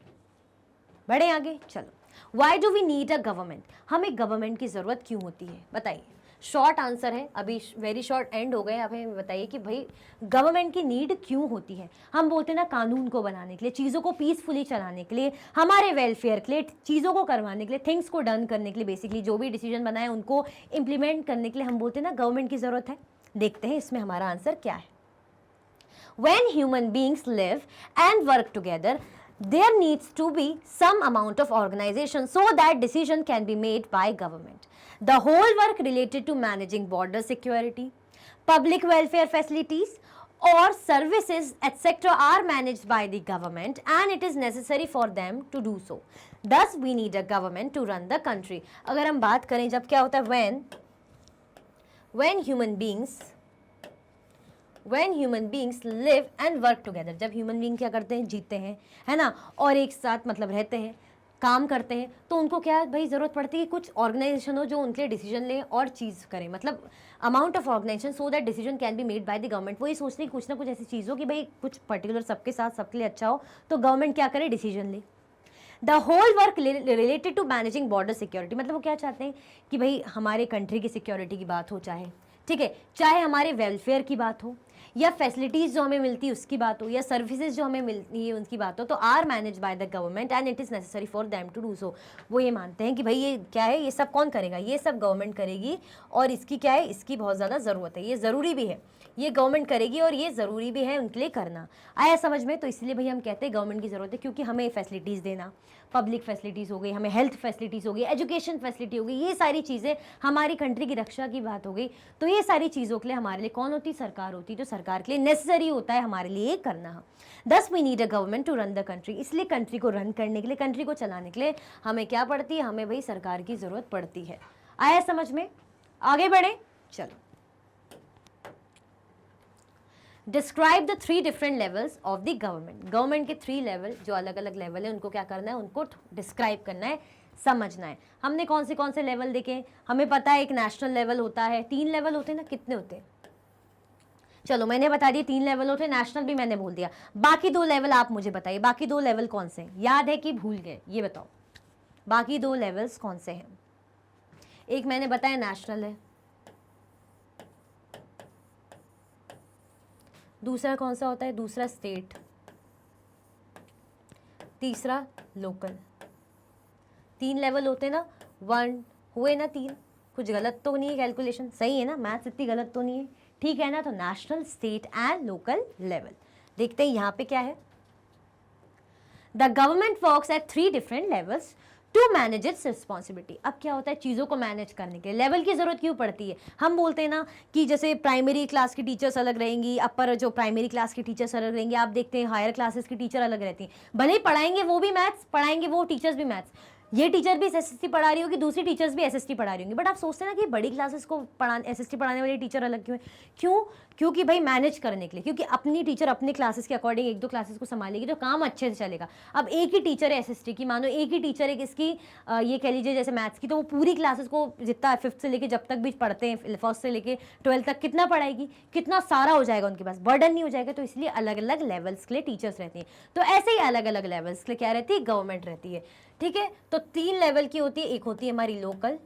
बढ़े आगे, चलो। Why do we need a government? हमें गवर्नमेंट की ज़रूरत क्यों होती है, बताइए। शॉर्ट आंसर है, अभी वेरी शॉर्ट एंड हो गए। अब हमें बताइए कि भाई गवर्नमेंट की नीड क्यों होती है। हम बोलते हैं ना कानून को बनाने के लिए, चीज़ों को पीसफुली चलाने के लिए, हमारे वेलफेयर के लिए, चीज़ों को करवाने के लिए, थिंग्स को डन करने के लिए, बेसिकली जो भी डिसीजन बनाए उनको इम्प्लीमेंट करने के लिए हम बोलते हैं ना गवर्नमेंट की ज़रूरत है। देखते हैं इसमें हमारा आंसर क्या है। When human beings live and work together, there needs to be some amount of organization so that decision can be made by government. The whole work related to managing border security, public welfare facilities or services etc. are managed by the government and it is necessary for them to do so. Thus we need a government to run the country. अगर हम बात करें जब क्या होता है when human beings live and work together, जब human being क्या करते हैं, जीते हैं, है ना, और एक साथ मतलब रहते हैं, काम करते हैं, तो उनको क्या भाई ज़रूरत पड़ती है कुछ ऑर्गेनाइजेशन हो जो उनके लिए डिसीजन ले और चीज़ करें, मतलब amount of organisation so that decision can be made by the government. वो ये सोचते हैं कुछ ना कुछ ऐसी चीज़ हो कि भाई कुछ पर्टिकुलर सबके साथ सबके लिए अच्छा हो, तो गवर्नमेंट क्या करे, डिसीजन ले। The whole work related to managing border security, मतलब वो क्या चाहते हैं कि भाई हमारे कंट्री की सिक्योरिटी की बात हो, चाहे ठीक है, चाहे हमारे वेलफेयर की बात हो, या फैसिलिटीज़ जो हमें मिलती है उसकी बात हो, या सर्विसेज जो हमें मिलती है उनकी बात हो, तो are manage by the government and it is necessary for them to do so. वो ये मानते हैं कि भाई ये क्या है, ये सब कौन करेगा, ये सब गवर्नमेंट करेगी और इसकी क्या है, इसकी बहुत ज़्यादा ज़रूरत है, ये ज़रूरी भी है, ये गवर्नमेंट करेगी और ये ज़रूरी भी है उनके लिए करना। आया समझ में? तो इसलिए भाई हम कहते हैं गवर्नमेंट की ज़रूरत है, क्योंकि हमें फैसिलिटीज़ देना, पब्लिक फैसिलिटीज़ हो गई, हमें हेल्थ फैसिलिटीज़ हो गई, एजुकेशन फैसिलिटी हो गई, ये सारी चीज़ें, हमारी कंट्री की रक्षा की बात हो गई, तो ये सारी चीज़ों के लिए हमारे लिए कौन होती, सरकार होती, तो सरकार के लिए नेसेसरी होता है हमारे लिए करना। Thus we need a government to run the country, इसलिए कंट्री को रन करने के लिए, कंट्री को चलाने के लिए हमें क्या पड़ती है, हमें भाई सरकार की ज़रूरत पड़ती है। आया समझ में? आगे बढ़े, चलो। Describe the 3 different levels of the government. Government के 3 लेवल, जो अलग अलग लेवल है, उनको क्या करना है, उनको डिस्क्राइब करना है, समझना है। हमने कौन से लेवल देखे, हमें पता है एक नेशनल लेवल होता है, 3 लेवल होते हैं ना, कितने होते हैं, चलो मैंने बता दिया 3 लेवल होते हैं, नेशनल भी मैंने बोल दिया, बाकी 2 लेवल आप मुझे बताइए, बाकी 2 लेवल कौन से हैं, याद है कि भूल गए, ये बताओ बाकी 2 लेवल्स कौन से हैं। एक मैंने बताया नेशनल है, दूसरा कौन सा होता है, दूसरा स्टेट, तीसरा लोकल। 3 लेवल होते हैं ना, 1 हुए ना 3, कुछ गलत तो नहीं है, कैलकुलेशन सही है ना, मैथ्स इतनी गलत तो नहीं है, ठीक है ना। तो national, state and local level. देखते हैं यहाँ पे क्या है। The government works at 3 different levels to manage its responsibility. अब क्या होता है, चीज़ों को मैनेज करने के लिए लेवल की ज़रूरत क्यों पड़ती है। हम बोलते हैं ना कि जैसे प्राइमरी क्लास की टीचर्स अलग रहेंगी, अपर जो प्राइमरी क्लास की टीचर्स अलग रहेंगी, आप देखते हैं हायर क्लासेस की टीचर अलग रहती हैं, भले ही पढ़ाएंगे वो भी मैथ्स, पढ़ाएंगे वो टीचर्स भी मैथ्स, ये टीचर भी एसएसटी पढ़ा रही होगी, दूसरी टीचर्स भी एसएसटी पढ़ा रही होंगी, बट आप सोचते हैं ना कि बड़ी क्लासेस को एसएसटी पढ़ाने वाली टीचर अलग क्यों है, क्योंकि भाई मैनेज करने के लिए, क्योंकि अपनी टीचर अपने क्लासेस के अकॉर्डिंग 1-2 क्लासेस को संभालेगी तो काम अच्छे से चलेगा। अब एक ही टीचर है एसएसटी की, मानो एक ही टीचर है किसकी, ये कह लीजिए जैसे मैथ्स की, तो वो पूरी क्लासेस को जितना 5th से लेके जब तक भी पढ़ते हैं, 1st से लेके 12th तक कितना पढ़ाएगी, कितना सारा हो जाएगा उनके पास, बर्डन नहीं हो जाएगा। तो इसलिए अलग अलग लेवल्स के लिए टीचर्स रहती हैं, तो ऐसे ही अलग अलग लेवल्स के लिए क्या रहती है, गवर्नमेंट रहती है, ठीक है। तो 3 लेवल की होती है, एक होती है हमारी लोकल,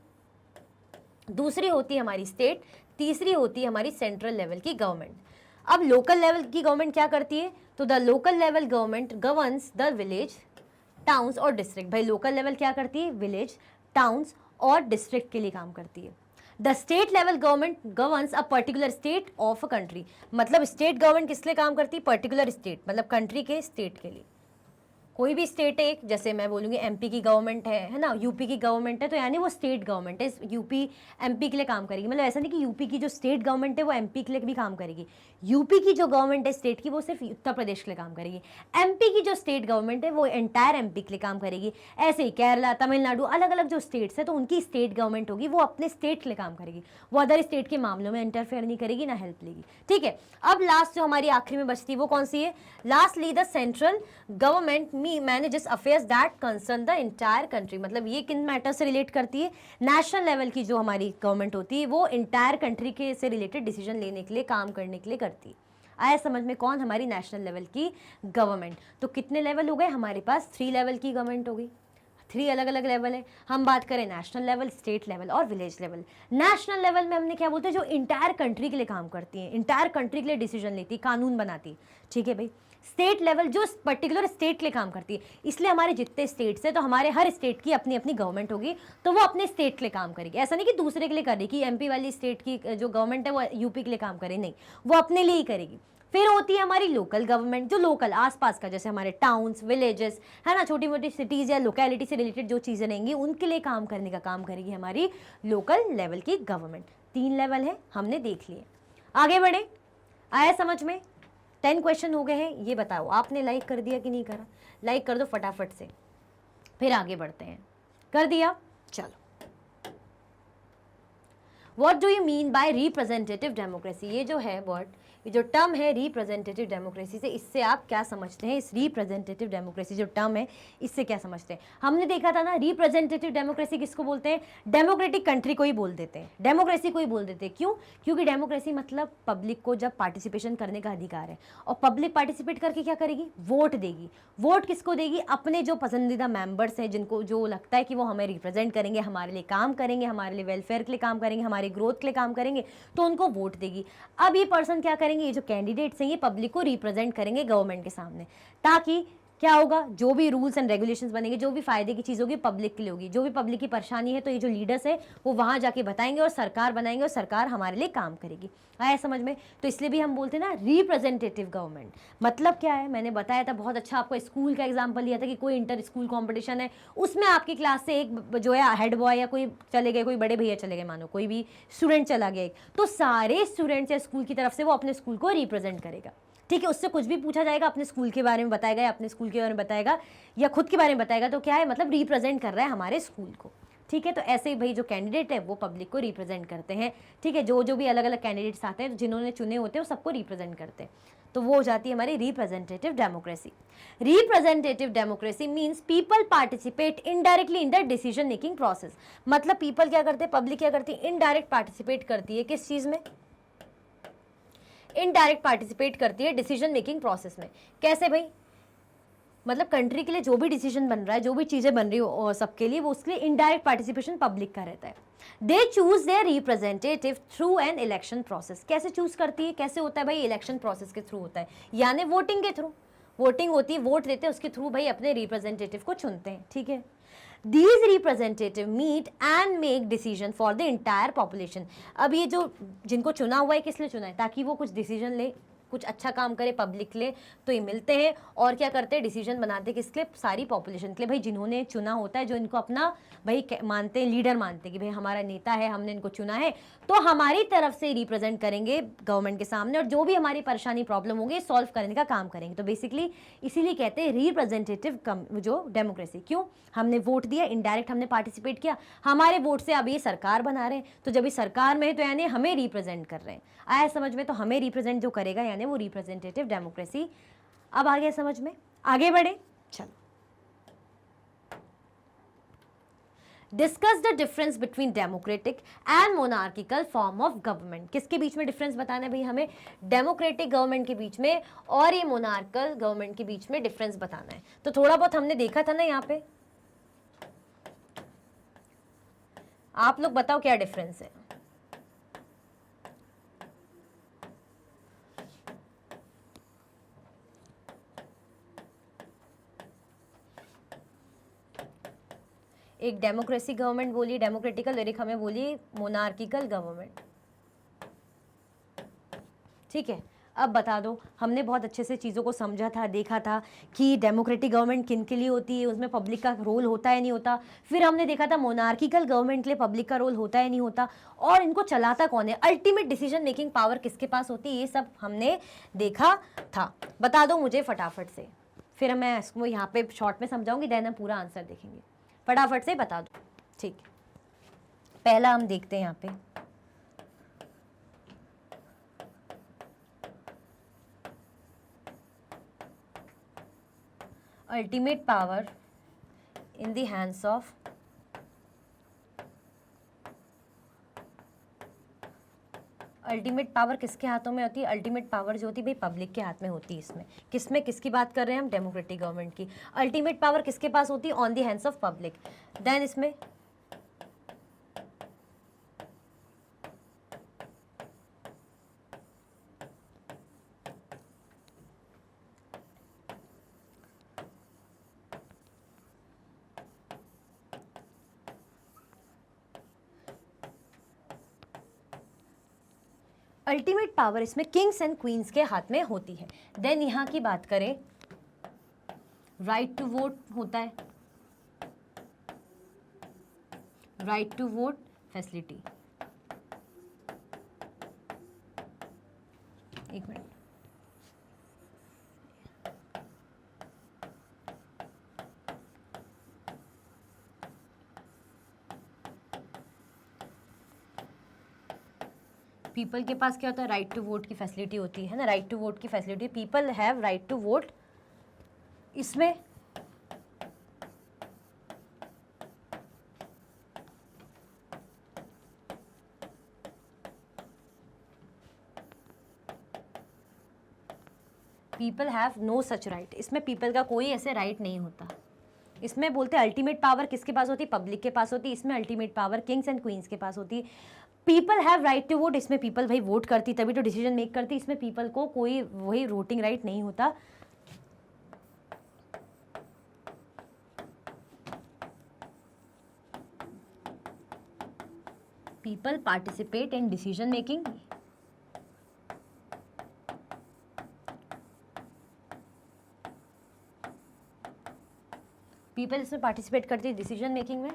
दूसरी होती है हमारी स्टेट, तीसरी होती है हमारी सेंट्रल लेवल की गवर्नमेंट। अब लोकल लेवल की गवर्नमेंट क्या करती है, तो the local level government governs the village, towns और डिस्ट्रिक्ट। भाई लोकल लेवल क्या करती है, विलेज, टाउन्स और डिस्ट्रिक्ट के लिए काम करती है। The state level government governs a particular state of a country. मतलब स्टेट गवर्नमेंट किस लिए काम करती है, पर्टिकुलर स्टेट, मतलब कंट्री के स्टेट के लिए। कोई भी स्टेट है, जैसे मैं बोलूँगी एमपी की गवर्नमेंट है ना, यूपी की गवर्नमेंट है, तो यानी वो स्टेट गवर्नमेंट है, यूपी एमपी के लिए काम करेगी। मतलब ऐसा नहीं कि यूपी की जो स्टेट गवर्नमेंट है वो एमपी के लिए भी काम करेगी, यूपी की जो गवर्नमेंट है स्टेट की वो सिर्फ उत्तर प्रदेश के लिए काम करेगी, एमपी की जो स्टेट गवर्नमेंट है वो एंटायर एमपी के लिए काम करेगी। ऐसे ही केरला, तमिलनाडु, अलग अलग जो स्टेट्स है तो उनकी स्टेट गवर्नमेंट होगी, वो अपने स्टेट के लिए काम करेगी, वो अदर स्टेट के मामलों में इंटरफेयर नहीं करेगी, ना हेल्प लेगी, ठीक है। अब लास्ट जो हमारी आखिरी में बचती है वो कौन सी है, lastly the central government manages affairs that concern the entire country. मतलब ये किन मैटर से रिलेट करती है, नेशनल लेवल की जो हमारी गवर्नमेंट होती है वो इंटायर कंट्री के से रिलेटेड डिसीजन लेने के लिए, काम करने के लिए करती है। आया समझ में, कौन, हमारी नेशनल लेवल की गवर्नमेंट। तो कितने लेवल हो गए हमारे पास, 3 लेवल की गवर्नमेंट हो गई, 3 अलग अलग लेवल है। हम बात करें नेशनल लेवल, स्टेट लेवल और विलेज लेवल। नेशनल लेवल में हमने क्या बोलते हैं, जो इंटायर कंट्री के लिए काम करती है, इंटायर कंट्री के लिए डिसीजन लेती है, कानून बनाती है, ठीक है भाई। स्टेट लेवल जो पर्टिकुलर स्टेट के लिए काम करती है, इसलिए हमारे जितने स्टेट्स हैं तो हमारे हर स्टेट की अपनी अपनी गवर्नमेंट होगी, तो वो अपने स्टेट के लिए काम करेगी। ऐसा नहीं कि दूसरे के लिए करेगी, कि एमपी वाली स्टेट की जो गवर्नमेंट है वो यूपी के लिए काम करे, नहीं, वो अपने लिए ही करेगी। फिर होती है हमारी लोकल गवर्नमेंट, जो लोकल आसपास का, जैसे हमारे टाउन्स, विलेजेस है ना, छोटी मोटी सिटीज़ या लोकेलिटी से रिलेटेड जो चीज़ें रहेंगी उनके लिए काम करने का काम करेगी हमारी लोकल लेवल की गवर्नमेंट। 3 लेवल है, हमने देख लिए। आगे बढ़े, आया समझ में? 10 क्वेश्चन हो गए हैं। ये बताओ आपने लाइक कर दिया कि नहीं करा? लाइक कर दो फटाफट से, फिर आगे बढ़ते हैं। कर दिया? चलो। What do you mean by representative democracy? ये जो है वर्ड, ये जो टर्म है रिप्रेजेंटेटिव डेमोक्रेसी से, इससे आप क्या समझते हैं? इस रिप्रेजेंटेटिव डेमोक्रेसी जो टर्म है, इससे क्या समझते हैं? हमने देखा था ना, रिप्रेजेंटेटिव डेमोक्रेसी किसको बोलते हैं? डेमोक्रेटिक कंट्री को ही बोल देते हैं, डेमोक्रेसी को ही बोल देते हैं। क्यों? क्योंकि डेमोक्रेसी मतलब पब्लिक को जब पार्टिसिपेशन करने का अधिकार है, और पब्लिक पार्टिसिपेट करके क्या करेगी? वोट देगी। वोट किसको देगी? अपने जो पसंदीदा मेंबर्स हैं, जिनको जो लगता है कि वो हमें रिप्रेजेंट करेंगे, हमारे लिए काम करेंगे, हमारे लिए वेलफेयर के लिए काम करेंगे, हमारे ग्रोथ के लिए काम करेंगे, तो उनको वोट देगी। अब ये पर्सन क्या करेंगे, ये जो कैंडिडेट्स हैं ये पब्लिक को रिप्रेजेंट करेंगे गवर्नमेंट के सामने, ताकि क्या होगा, जो भी रूल्स एंड रेगुलेशंस बनेंगे, जो भी फायदे की चीज़ होगी पब्लिक के लिए होगी, जो भी पब्लिक की परेशानी है तो ये जो लीडर्स है वो वहाँ जाके बताएंगे और सरकार बनाएंगे और सरकार हमारे लिए काम करेगी। आया समझ में? तो इसलिए भी हम बोलते हैं ना रिप्रेजेंटेटिव गवर्नमेंट। मतलब क्या है, मैंने बताया था बहुत अच्छा, आपको स्कूल का एग्जाम्पल लिया था कि कोई इंटर स्कूल कॉम्पिटिशन है, उसमें आपकी क्लास से एक जो है हेड बॉय या कोई चले गए, कोई बड़े भैया चले गए, मानो कोई भी स्टूडेंट चला गया, तो सारे स्टूडेंट्स या स्कूल की तरफ से वो अपने स्कूल को रिप्रेजेंट करेगा। ठीक है, उससे कुछ भी पूछा जाएगा, अपने स्कूल के बारे में बताएगा, या अपने स्कूल के बारे में बताएगा, या खुद के बारे में बताएगा, तो क्या है, मतलब रिप्रेजेंट कर रहा है हमारे स्कूल को। ठीक है, तो ऐसे ही भाई जो कैंडिडेट है वो पब्लिक को रिप्रेजेंट करते हैं। ठीक है, जो जो भी अलग अलग कैंडिडेट्स आते हैं, जिन्होंने चुने होते हैं, वो सबको रिप्रेजेंट करते हैं, तो वो हो जाती है हमारी representative democracy. Representative democracy means people participate indirectly in the decision making process. मतलब पीपल क्या करते हैं, पब्लिक क्या करती है, इनडायरेक्ट पार्टिसिपेट करती है किस चीज़ में? इनडायरेक्ट पार्टिसिपेट करती है डिसीजन मेकिंग प्रोसेस में। कैसे भाई? मतलब कंट्री के लिए जो भी डिसीजन बन रहा है, जो भी चीज़ें बन रही हो सबके लिए, वो उसके लिए इनडायरेक्ट पार्टिसिपेशन पब्लिक का रहता है। They choose their representative through an election process. कैसे चूज करती है, कैसे होता है भाई? इलेक्शन प्रोसेस के थ्रू होता है, यानी वोटिंग के थ्रू। वोटिंग होती है, वोट देते हैं, उसके थ्रू भाई अपने रिप्रेजेंटेटिव को चुनते हैं। ठीक है, These representative meet and make decision for the entire population। अब ये जो जिनको चुना हुआ है, किस लिए चुना है? ताकि वो कुछ डिसीजन ले, कुछ अच्छा काम करे पब्लिक के लिए, तो ये मिलते हैं और क्या करते हैं, डिसीजन बनाते हैं किसके लिए? सारी पॉपुलेशन के लिए। भाई जिन्होंने चुना होता है, जो इनको अपना भाई मानते हैं, लीडर मानते हैं कि भाई हमारा नेता है, हमने इनको चुना है, तो हमारी तरफ से रिप्रेजेंट करेंगे गवर्नमेंट के सामने, और जो भी हमारी परेशानी प्रॉब्लम होंगे सॉल्व करने का काम करेंगे। तो बेसिकली इसीलिए कहते हैं रिप्रेजेंटेटिव जो डेमोक्रेसी। क्यों? हमने वोट दिया, इनडायरेक्ट हमने पार्टिसिपेट किया, हमारे वोट से अब ये सरकार बना रहे हैं, तो जब ये सरकार में है तो यानी हमें रिप्रेजेंट कर रहे हैं। आया समझ में? तो हमें रिप्रेजेंट जो करेगा यानी वो रिप्रेजेंटेटिव डेमोक्रेसी। अब आ गया समझ में? आगे बढ़े, चलो। Discuss the difference between democratic and monarchical form of government. किसके बीच में डिफरेंस बताना है भाई हमें? डेमोक्रेटिक गवर्नमेंट के बीच में और ये मोनार्कल गवर्नमेंट के बीच में डिफरेंस बताना है। तो थोड़ा बहुत हमने देखा था ना यहाँ पे, आप लोग बताओ क्या डिफरेंस है? एक डेमोक्रेसी गवर्नमेंट बोली, डेमोक्रेटिकल, और एक हमें बोली मोनार्किकल गवर्नमेंट। ठीक है, अब बता दो, हमने बहुत अच्छे से चीज़ों को समझा था, देखा था कि डेमोक्रेटिक गवर्नमेंट किन के लिए होती है, उसमें पब्लिक का रोल होता है नहीं होता। फिर हमने देखा था मोनार्किकल गवर्नमेंट के लिए पब्लिक का रोल होता है नहीं होता, और इनको चलाता कौन है, अल्टीमेट डिसीजन मेकिंग पावर किसके पास होती है, ये सब हमने देखा था। बता दो मुझे फटाफट से, फिर मैं इसको यहाँ पे शॉर्ट में समझाऊंगी, देन हम पूरा आंसर देखेंगे। फटाफट से बता दो। ठीक, पहला हम देखते हैं यहाँ पे, ultimate power in the hands of ultimate power किसके हाथों में होती है? अल्टीमेट पावर जो होती है भाई पब्लिक के हाथ में होती है। इसमें किसमें किसकी बात कर रहे हैं हम? डेमोक्रेटिक गवर्नमेंट की। अल्टीमेट पावर किसके पास होती है? On the hands of public. Then इसमें अल्टीमेट पावर इसमें किंग्स एंड क्वींस के हाथ में होती है। देन यहाँ की बात करें, राइट टू वोट होता है, राइट टू वोट फैसिलिटी। एक मिनट, पीपल के पास क्या होता है? राइट टू वोट की फैसिलिटी होती है ना, राइट टू वोट की facility, people have right to vote. इसमें people have no such right, इसमें पीपल का कोई ऐसे राइट नहीं होता। इसमें बोलते हैं अल्टीमेट पावर किसके पास होती है? पब्लिक के पास होती है। इसमें ultimate power kings and queens के पास होती है। People have right to vote, इसमें पीपल भाई वोट करती तभी तो डिसीजन मेक करती, इसमें पीपल को कोई वही वोटिंग राइट नहीं होता। People participate in decision making, people इसमें पार्टिसिपेट करती है डिसीजन मेकिंग में।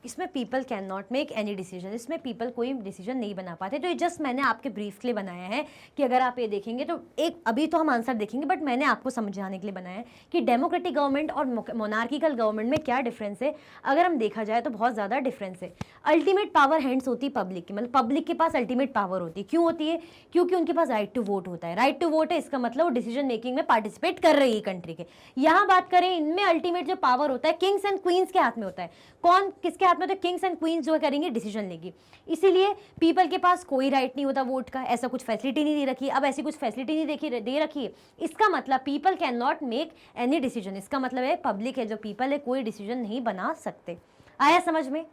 इसमें people can not make any decision, इसमें पीपल कोई डिसीजन नहीं बना पाते। तो ये जस्ट मैंने आपके ब्रीफ के लिए बनाया है कि अगर आप ये देखेंगे तो एक, अभी तो हम आंसर देखेंगे बट मैंने आपको समझाने के लिए बनाया है कि डेमोक्रेटिक गवर्नमेंट और मोनार्किकल गवर्नमेंट में क्या डिफरेंस है। अगर हम देखा जाए तो बहुत ज़्यादा डिफरेंस है। अल्टीमेट पावर हैंड्स होती है पब्लिक की, मतलब पब्लिक के पास अल्टीमेट पावर होती है। क्यों होती है? क्योंकि उनके पास राइट टू वोट होता है। राइट टू वोट है, इसका मतलब वो डिसीजन मेकिंग में पार्टिसिपेट कर रही है कंट्री के। यहाँ बात करें, इनमें अल्टीमेट जो पावर होता है किंग्स एंड क्वींस के हाथ में होता है। कौन किसके हाथ में होता है? किंग्स एंड क्वींस जो करेंगे डिसीजन लेगी। इसीलिए पीपल के पास कोई राइट नहीं होता वोट का, ऐसा कुछ फैसिलिटी नहीं दे रखी। अब ऐसी कुछ फैसिलिटी नहीं दे रखी है, इसका मतलब people can not make any decision. इसका मतलब है पब्लिक है जो पीपल है कोई डिसीजन नहीं बना सकते। आया समझ में?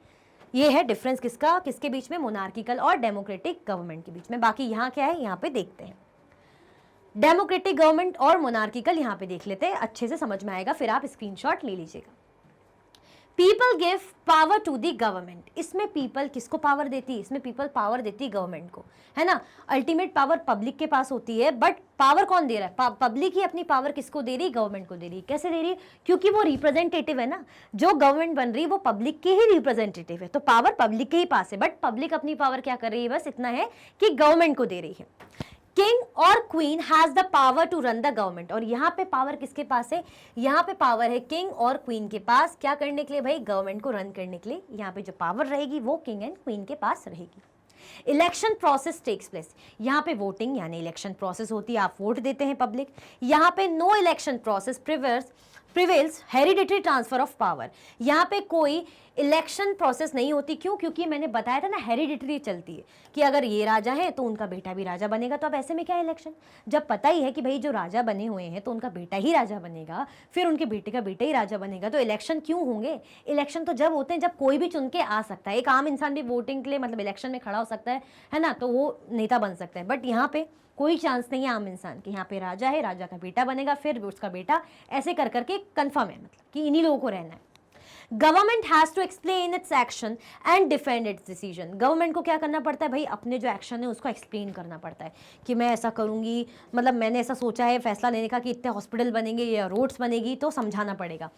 ये है डिफरेंस किसका किसके बीच में? मोनार्किकल और डेमोक्रेटिक गवर्नमेंट के बीच में। बाकी यहाँ क्या है, यहाँ पे देखते हैं। डेमोक्रेटिक गवर्नमेंट और मोनार्किकल यहाँ पे देख लेते हैं, अच्छे से समझ में आएगा, फिर आप स्क्रीनशॉट ले लीजिएगा। People give power to the government, इसमें पीपल किसको पावर देती है? इसमें पीपल पावर देती है गवर्नमेंट को, है ना। अल्टीमेट पावर पब्लिक के पास होती है, बट पावर कौन दे रहा है? पब्लिक ही अपनी पावर किसको दे रही है? गवर्नमेंट को दे रही है। कैसे दे रही है? क्योंकि वो रिप्रेजेंटेटिव है ना, जो गवर्नमेंट बन रही है वो पब्लिक के ही रिप्रेजेंटेटिव है, तो पावर पब्लिक के ही पास है। बट पब्लिक अपनी पावर क्या कर रही है? बस इतना है कि गवर्नमेंट को दे रही है। किंग और queen has the power to run the government, और यहाँ पे पावर किसके पास है? यहाँ पे पावर है किंग और क्वीन के पास, क्या करने के लिए भाई? गवर्नमेंट को रन करने के लिए। यहाँ पे जो पावर रहेगी वो किंग एंड क्वीन के पास रहेगी। इलेक्शन प्रोसेस टेक्स प्लेस, यहाँ पे वोटिंग यानी इलेक्शन प्रोसेस होती है, आप वोट देते हैं पब्लिक। यहाँ पे no election process prevails hereditary transfer of power, यहाँ पे कोई इलेक्शन प्रोसेस नहीं होती। क्यों? क्योंकि मैंने बताया था ना हेरिडिटरी चलती है कि अगर ये राजा है तो उनका बेटा भी राजा बनेगा। तो अब ऐसे में क्या इलेक्शन, जब पता ही है कि भाई जो राजा बने हुए हैं तो उनका बेटा ही राजा बनेगा, फिर उनके बेटे का बेटा ही राजा बनेगा, तो इलेक्शन क्यों होंगे? इलेक्शन तो जब होते हैं जब कोई भी चुन के आ सकता है। एक आम इंसान भी वोटिंग के लिए मतलब इलेक्शन में खड़ा हो सकता है ना, तो वो नेता बन सकता है। बट यहाँ पे कोई चांस नहीं है आम इंसान के। यहाँ पे राजा है, राजा का बेटा बनेगा, फिर उसका बेटा, ऐसे कर करके कंफर्म है मतलब कि इन्हीं लोगों को रहना है। Government has to explain its action and defend its decision, government को क्या करना पड़ता है भाई? अपने जो एक्शन है उसको एक्सप्लेन करना पड़ता है कि मैं ऐसा करूंगी, मतलब मैंने ऐसा सोचा है फैसला लेने का कि इतने हॉस्पिटल बनेंगे या रोड्स बनेगी, तो समझाना पड़ेगा।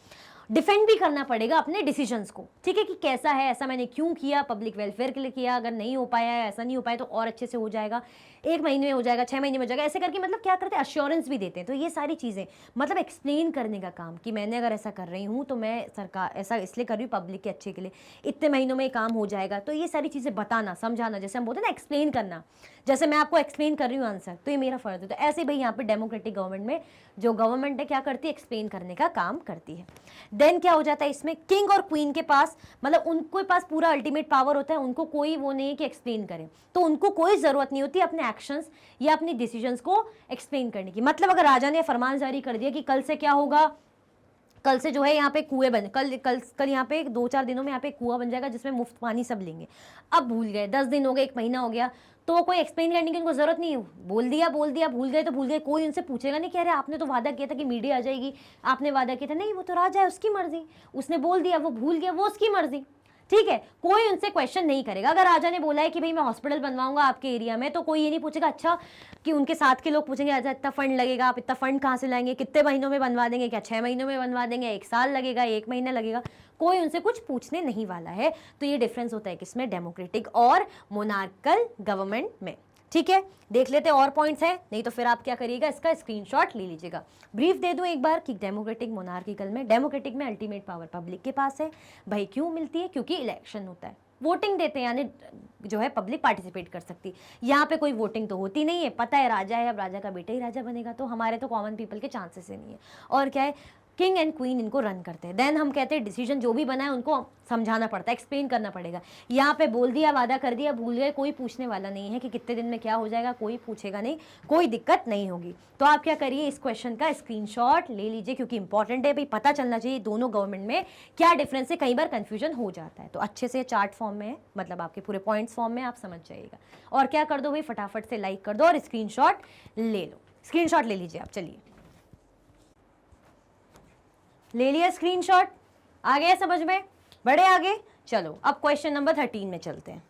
डिफेंड भी करना पड़ेगा अपने डिसीजंस को, ठीक है, कि कैसा है, ऐसा मैंने क्यों किया, पब्लिक वेलफेयर के लिए किया, अगर नहीं हो पाया है, ऐसा नहीं हो पाया तो और अच्छे से हो जाएगा, 1 महीने में हो जाएगा, 6 महीने में हो जाएगा, ऐसे करके मतलब क्या करते हैं, अश्योरेंस भी देते हैं। तो ये सारी चीज़ें मतलब एक्सप्लेन करने का काम, कि मैंने अगर ऐसा कर रही हूँ तो मैं सरकार ऐसा इसलिए कर रही हूँ पब्लिक के अच्छे के लिए, इतने महीनों में ये काम हो जाएगा। तो ये सारी चीज़ें बताना, समझाना, जैसे हम बोलते हैं ना एक्सप्लेन करना, जैसे मैं आपको एक्सप्लेन कर रही हूँ आंसर, तो ये मेरा फर्ज है। तो ऐसे भाई यहाँ पे डेमोक्रेटिक गवर्नमेंट में जो गवर्नमेंट है क्या करती है, एक्सप्लेन करने का काम करती है। देन क्या हो जाता है इसमें, किंग और क्वीन के पास मतलब उनके पास पूरा अल्टीमेट पावर होता है, उनको कोई वो नहीं है कि एक्सप्लेन करें, तो उनको कोई जरूरत नहीं होती अपने एक्शंस या अपनी डिसीजंस को एक्सप्लेन करने की। मतलब अगर राजा ने फरमान जारी कर दिया कि कल से क्या होगा, कल से जो है यहाँ पे कुएं बन, कल यहाँ पे 2-4 दिनों में यहाँ पे कुआं बन जाएगा जिसमें मुफ्त पानी सब लेंगे, अब भूल गए, 10 दिन हो गए, 1 महीना हो गया, तो कोई एक्सप्लेन करने की उनको जरूरत नहीं है, बोल दिया भूल गए तो भूल गए, कोई उनसे पूछेगा नहीं कि अरे आपने तो वादा किया था कि मीडिया आ जाएगी, आपने वादा किया था, नहीं वो तो राजा है, उसकी मर्जी, उसने बोल दिया, वो भूल गया, वो उसकी मर्जी, ठीक है, कोई उनसे क्वेश्चन नहीं करेगा। अगर राजा ने बोला है कि भाई मैं हॉस्पिटल बनवाऊंगा आपके एरिया में, तो कोई ये नहीं पूछेगा अच्छा कि उनके साथ के लोग पूछेंगे अच्छा इतना फंड लगेगा, आप इतना फंड कहाँ से लाएंगे, कितने महीनों में बनवा देंगे, क्या 6 महीनों में बनवा देंगे, 1 साल लगेगा, 1 महीना लगेगा, कोई उनसे कुछ पूछने नहीं वाला है। तो ये डिफरेंस होता है किसमें, डेमोक्रेटिक और मोनार्कल गवर्नमेंट में, ठीक है। देख लेते और पॉइंट्स हैं, नहीं तो फिर आप क्या करिएगा, इसका स्क्रीनशॉट ले लीजिएगा। ब्रीफ दे दूं एक बार कि डेमोक्रेटिक मोनार्किकल में, डेमोक्रेटिक में अल्टीमेट पावर पब्लिक के पास है। भाई क्यों मिलती है, क्योंकि इलेक्शन होता है, वोटिंग देते हैं, यानी जो है पब्लिक पार्टिसिपेट कर सकती है। यहाँ पे कोई वोटिंग तो होती नहीं है, पता है राजा है, अब राजा का बेटा ही राजा बनेगा, तो हमारे तो कॉमन पीपल के चांसेस ही नहीं है। और क्या है, किंग एंड क्वीन इनको रन करते हैं। देन हम कहते हैं डिसीजन जो भी बना है उनको समझाना पड़ता है, एक्सप्लेन करना पड़ेगा। यहाँ पे बोल दिया, वादा कर दिया, भूल गए, कोई पूछने वाला नहीं है कि कितने दिन में क्या हो जाएगा, कोई पूछेगा नहीं, कोई दिक्कत नहीं होगी। तो आप क्या करिए, इस क्वेश्चन का स्क्रीनशॉट ले लीजिए, क्योंकि इंपॉर्टेंट है भाई, पता चलना चाहिए दोनों गवर्नमेंट में क्या डिफरेंस है, कई बार कंफ्यूजन हो जाता है। तो अच्छे से चार्ट फॉर्म में है, मतलब आपके पूरे पॉइंट्स फॉर्म में, आप समझ जाइएगा। और क्या कर दो भाई, फटाफट से लाइक कर दो और स्क्रीनशॉट ले लो, स्क्रीनशॉट ले लीजिए आप। चलिए ले लिया स्क्रीनशॉट, आ गया समझ में, बढ़े आगे। चलो अब क्वेश्चन नंबर 13 में चलते हैं।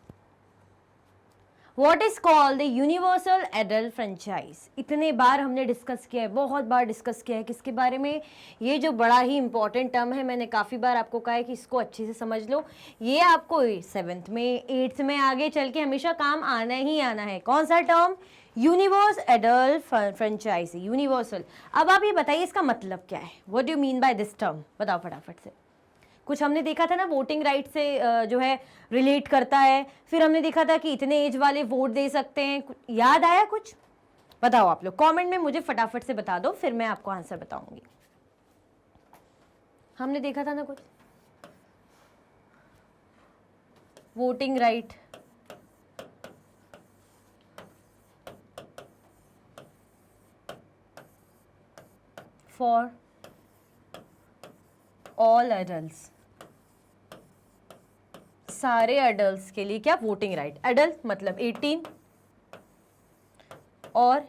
What is called the universal adult franchise? इतने बार हमने डिस्कस किया है, बहुत बार डिस्कस किया है किसके बारे में, ये जो बड़ा ही इंपॉर्टेंट टर्म है, मैंने काफ़ी बार आपको कहा है कि इसको अच्छे से समझ लो, ये आपको 7th में 8th में आगे चल के हमेशा काम आना ही आना है। कौन सा term, universe adult franchise, universal. अब आप ये बताइए इसका मतलब क्या है, what do you mean by this term, बताओ फटाफट से। कुछ हमने देखा था ना, वोटिंग राइट से जो है रिलेट करता है, फिर हमने देखा था कि इतने एज वाले वोट दे सकते हैं, याद आया कुछ, बताओ आप लोग कमेंट में मुझे फटाफट से बता दो, फिर मैं आपको आंसर बताऊंगी। हमने देखा था ना कुछ, voting right for all adults, सारे एडल्ट्स के लिए क्या, वोटिंग राइट। एडल्ट मतलब 18 और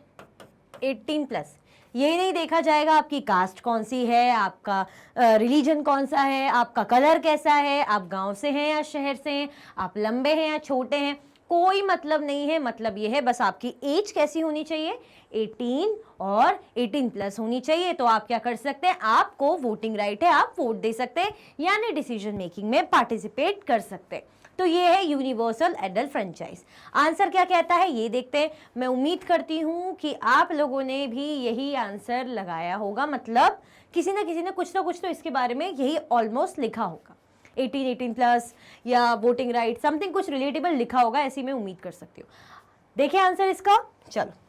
18+। ये नहीं देखा जाएगा आपकी कास्ट कौन सी है, आपका रिलीजन कौन सा है, आपका कलर कैसा है, आप गांव से हैं या शहर से हैं, आप लंबे हैं या छोटे हैं, कोई मतलब नहीं है। मतलब ये है बस आपकी एज कैसी होनी चाहिए, 18 और 18+ होनी चाहिए। तो आप क्या कर सकते हैं, आपको वोटिंग राइट है, आप वोट दे सकते हैं, यानी डिसीजन मेकिंग में पार्टिसिपेट कर सकते हैं। तो ये है यूनिवर्सल एडल्ट फ्रेंचाइज। आंसर क्या कहता है ये देखते हैं। मैं उम्मीद करती हूं कि आप लोगों ने भी यही आंसर लगाया होगा, मतलब किसी ना किसी ने कुछ ना कुछ तो इसके बारे में यही ऑलमोस्ट लिखा होगा, 18+ या वोटिंग राइट, समथिंग कुछ रिलेटेबल लिखा होगा, ऐसी मैं उम्मीद कर सकती हूँ। देखिए आंसर इसका, चलो।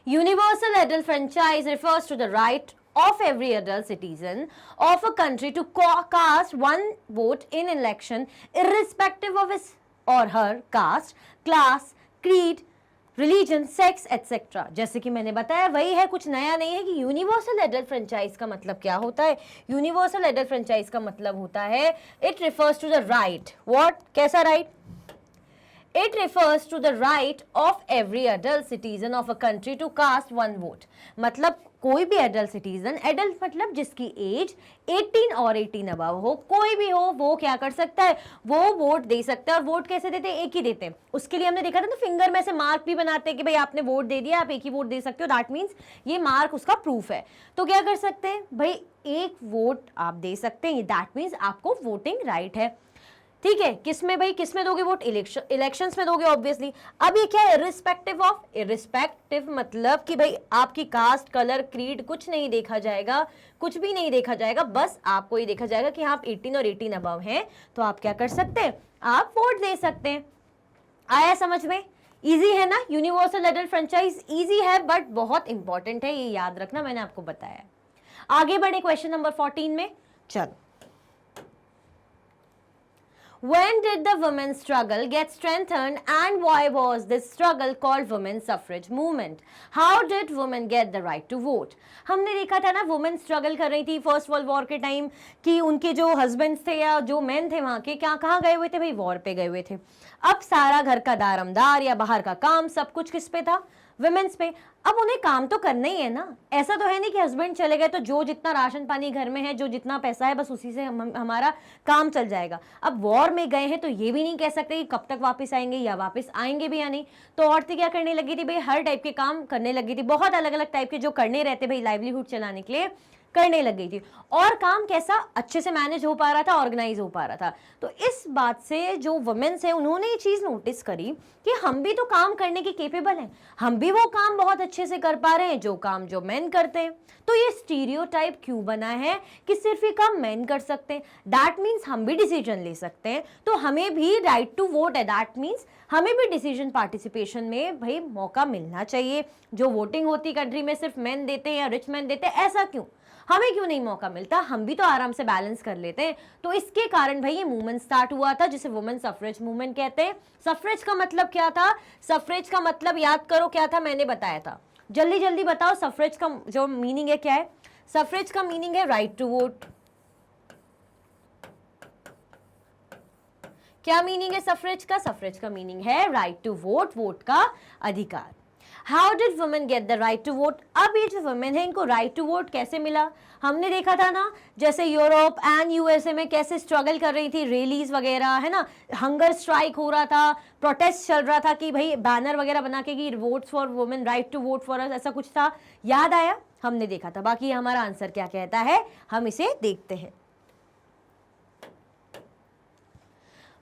Universal adult franchise refers to the right of every adult citizen of a country to cast one vote in election irrespective of his or her caste, class, creed, religion, sex etcetera. जैसे कि मैंने बताया वही है, कुछ नया नहीं है कि यूनिवर्सल एडल्ट फ्रेंचाइज का मतलब क्या होता है। यूनिवर्सल एडल्ट फ्रेंचाइज का मतलब होता है it refers to the right, what, कैसा right, It refers to the right of every adult citizen of a country to cast one vote। मतलब कोई भी एडल्ट सिटीजन, एडल्ट मतलब जिसकी एज 18 और 18 अबव हो, कोई भी हो, वो क्या कर सकता है, वो वोट दे सकता है। और वोट कैसे देते हैं, एक ही देते हैं। उसके लिए हमने देखा था ना, फिंगर में से मार्क भी बनाते हैं कि भाई आपने वोट दे दिया, आप एक ही वोट दे सकते हो, दैट मीन्स ये मार्क उसका प्रूफ है। तो क्या कर सकते हैं भाई, एक वोट आप दे सकते हैं, दैट मीन्स आपको वोटिंग राइट है। ठीक है, किसमें भाई, किसमें दोगे वोट, इलेक्शंस में दोगे ऑब्वियसली। अब ये क्या है, इरिस्पेक्टिव ऑफ, इरिस्पेक्टिव मतलब कि भाई आपकी कास्ट, कलर, क्रीड कुछ नहीं देखा जाएगा, कुछ भी नहीं देखा जाएगा, बस आपको ये देखा जाएगा कि आप 18 और 18 अबव हैं, तो आप क्या कर सकते हैं, आप वोट दे सकते हैं। आया समझ में, इजी है ना, यूनिवर्सल एडल्ट फ्रेंचाइज इजी है बट बहुत इंपॉर्टेंट है, ये याद रखना, मैंने आपको बताया। आगे बढ़े क्वेश्चन नंबर 14 में, चलो। When did the women's struggle get strengthened and why was this struggle called women's suffrage movement? How did women get the right to vote? हमने देखा था ना, वुमेन स्ट्रगल कर रही थी फर्स्ट वर्ल्ड वॉर के टाइम, कि उनके जो हस्बैंड्स थे या जो मेन थे वहां के, क्या कहाँ गए हुए थे भाई, वॉर पे गए हुए थे। अब सारा घर का दारमदार या बाहर का काम सब कुछ किस पे था, विमेंस पे। अब उन्हें काम तो करना ही है ना, ऐसा तो है नहीं कि हस्बैंड चले गए तो जो जितना राशन पानी घर में है, जो जितना पैसा है, बस उसी से हमारा काम चल जाएगा। अब वॉर में गए हैं तो ये भी नहीं कह सकते कि कब तक वापस आएंगे या वापस आएंगे भी या नहीं। तो औरतें क्या करने लगी थी भाई, हर टाइप के काम करने लगी थी, बहुत अलग अलग टाइप के जो करने रहते भाई लाइवलीहुड चलाने के लिए करने लग गई थी। और काम कैसा अच्छे से मैनेज हो पा रहा था, ऑर्गेनाइज हो पा रहा था। तो इस बात से जो वुमेन्स है उन्होंने ये चीज नोटिस करी कि हम भी तो काम करने के केपेबल हैं, हम भी वो काम बहुत अच्छे से कर पा रहे हैं जो काम जो मेन करते हैं। तो ये स्टीरियोटाइप क्यों बना है कि सिर्फ ये काम मेन कर सकते हैं, दैट मीन्स हम भी डिसीजन ले सकते हैं, तो हमें भी राइट टू वोट है, दैट मीन्स हमें भी डिसीजन पार्टिसिपेशन में भाई मौका मिलना चाहिए। जो वोटिंग होती कंट्री में सिर्फ मेन देते हैं या रिच मेन देते हैं, ऐसा क्यों, हमें क्यों नहीं मौका मिलता, हम भी तो आराम से बैलेंस कर लेते हैं। तो इसके कारण भाई ये मूवमेंट स्टार्ट हुआ था जिसे वुमेन सफरेज मूवमेंट कहते हैं। सफरेज का मतलब क्या था, सफरेज का मतलब याद करो क्या था, मैंने बताया था, जल्दी जल्दी बताओ। सफरेज का जो मीनिंग है क्या है, सफरेज का मीनिंग है राइट टू वोट। क्या मीनिंग है सफरेज का, सफरेज का मीनिंग है राइट टू वोट, वोट का अधिकार। How did women get the right to vote, अब ये जो वुमेन है इनको राइट टू वोट कैसे मिला, हमने देखा था ना, जैसे यूरोप एंड यूएसए में कैसे स्ट्रगल कर रही थी, रैलीज वगैरह है ना, हंगर स्ट्राइक हो रहा था, प्रोटेस्ट चल रहा था कि भाई बैनर वगैरह बना के कि votes for women, right to vote for us, ऐसा कुछ था, याद आया, हमने देखा था। बाकी हमारा आंसर क्या कहता है, हम इसे देखते हैं।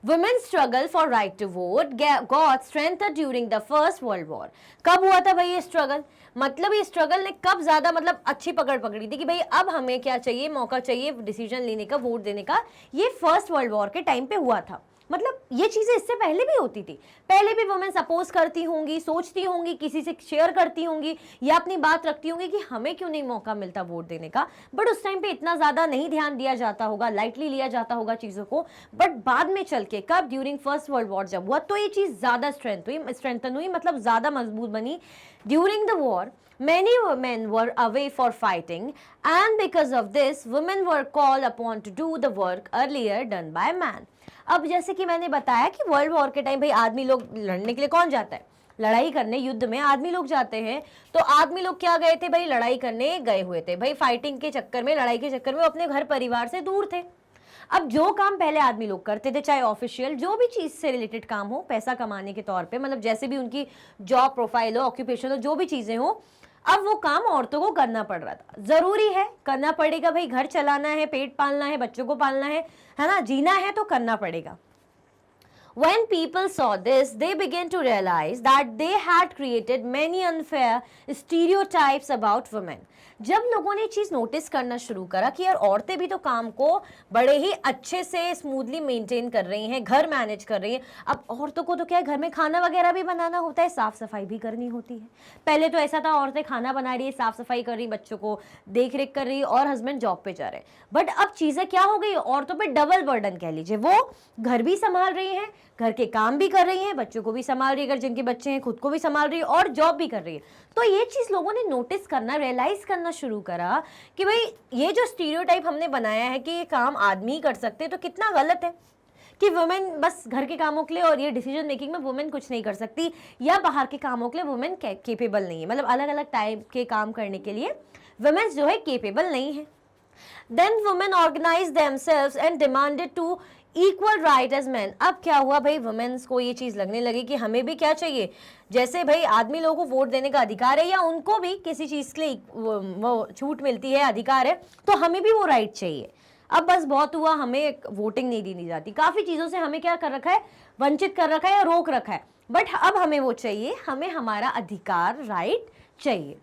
Women's struggle for right to vote got strengthened during the First World War. कब हुआ था भाई ये स्ट्रगल, मतलब ये स्ट्रगल ने कब ज्यादा मतलब अच्छी पकड़ पकड़ी थी कि भाई अब हमें क्या चाहिए, मौका चाहिए डिसीजन लेने का, वोट देने का, ये फर्स्ट वर्ल्ड वॉर के टाइम पे हुआ था। मतलब ये चीजें इससे पहले भी होती थी, पहले भी वुमेन सपोज करती होंगी, सोचती होंगी, किसी से शेयर करती होंगी या अपनी बात रखती होंगी कि हमें क्यों नहीं मौका मिलता वोट देने का, बट उस टाइम पे इतना ज्यादा नहीं ध्यान दिया जाता होगा, लाइटली लिया जाता होगा चीजों को। बट बाद में चल के कब, ड्यूरिंग फर्स्ट वर्ल्ड वॉर जब हुआ, तो ये चीज ज्यादा स्ट्रेंथन हुई, मतलब ज्यादा मजबूत बनी। During the war many women were away for fighting and because of this women were called upon to do the work earlier done by man. अब जैसे कि मैंने बताया कि वर्ल्ड वॉर के टाइम भाई आदमी लोग लड़ने के लिए कौन जाता है, लड़ाई करने, युद्ध में आदमी लोग जाते हैं। तो आदमी लोग क्या गए थे भाई, लड़ाई करने गए हुए थे भाई, फाइटिंग के चक्कर में, लड़ाई के चक्कर में वो अपने घर परिवार से दूर थे। अब जो काम पहले आदमी लोग करते थे, चाहे ऑफिशियल जो भी चीज से रिलेटेड काम हो, पैसा कमाने के तौर पे, मतलब जैसे भी उनकी जॉब प्रोफाइल हो, ऑक्यूपेशन हो, जो भी चीजें हो, अब वो काम औरतों को करना पड़ रहा था। जरूरी है, करना पड़ेगा भाई, घर चलाना है, पेट पालना है, बच्चों को पालना है ना, जीना है तो करना पड़ेगा। When people saw this, they began to realize that they had created many unfair stereotypes about women. जब लोगों ने चीज नोटिस करना शुरू करा कि यार औरतें भी तो काम को बड़े ही अच्छे से स्मूथली मेंटेन कर रही हैं, घर मैनेज कर रही हैं। अब औरतों को तो क्या है, घर में खाना वगैरह भी बनाना होता है, साफ सफाई भी करनी होती है। पहले तो ऐसा था, औरतें खाना बना रही है, साफ सफाई कर रही, बच्चों को देख रेख कर रही और हस्बैंड जॉब पे जा रहे हैं। बट अब चीजें क्या हो गई, औरतों पे डबल बर्डन कह लीजिए, वो घर भी संभाल रही हैं, घर के काम भी कर रही हैं, बच्चों को भी संभाल रही है, अगर जिनके बच्चे हैं खुद को भी संभाल रही है और जॉब भी कर रही है। तो ये चीज लोगों ने नोटिस करना, रियलाइज करना शुरू करा कि भाई ये जो स्टीरियोटाइप हमने बनाया है कि ये काम आदमी ही कर सकते हैं, तो कितना गलत है कि वुमेन बस घर के कामों के लिए और ये डिसीजन मेकिंग में वुमेन कुछ नहीं कर सकती, या बाहर के कामों के लिए वुमेन केपेबल नहीं है, मतलब अलग अलग टाइप के काम करने के लिए वुमेन्स जो है केपेबल नहीं है। Then women organise themselves and demanded to equal right as man. अब क्या हुआ भाई, वुमेन्स को ये चीज लगने लगी कि हमें भी क्या चाहिए, जैसे भाई आदमी लोगों को वोट देने का अधिकार है या उनको भी किसी चीज के लिए वो छूट मिलती है, अधिकार है, तो हमें भी वो राइट चाहिए। अब बस बहुत हुआ, हमें वोटिंग नहीं दी जाती, काफी चीजों से हमें क्या कर रखा है, वंचित कर रखा है या रोक रखा है, बट अब हमें वो चाहिए, हमें हमारा अधिकार, राइट चाहिए।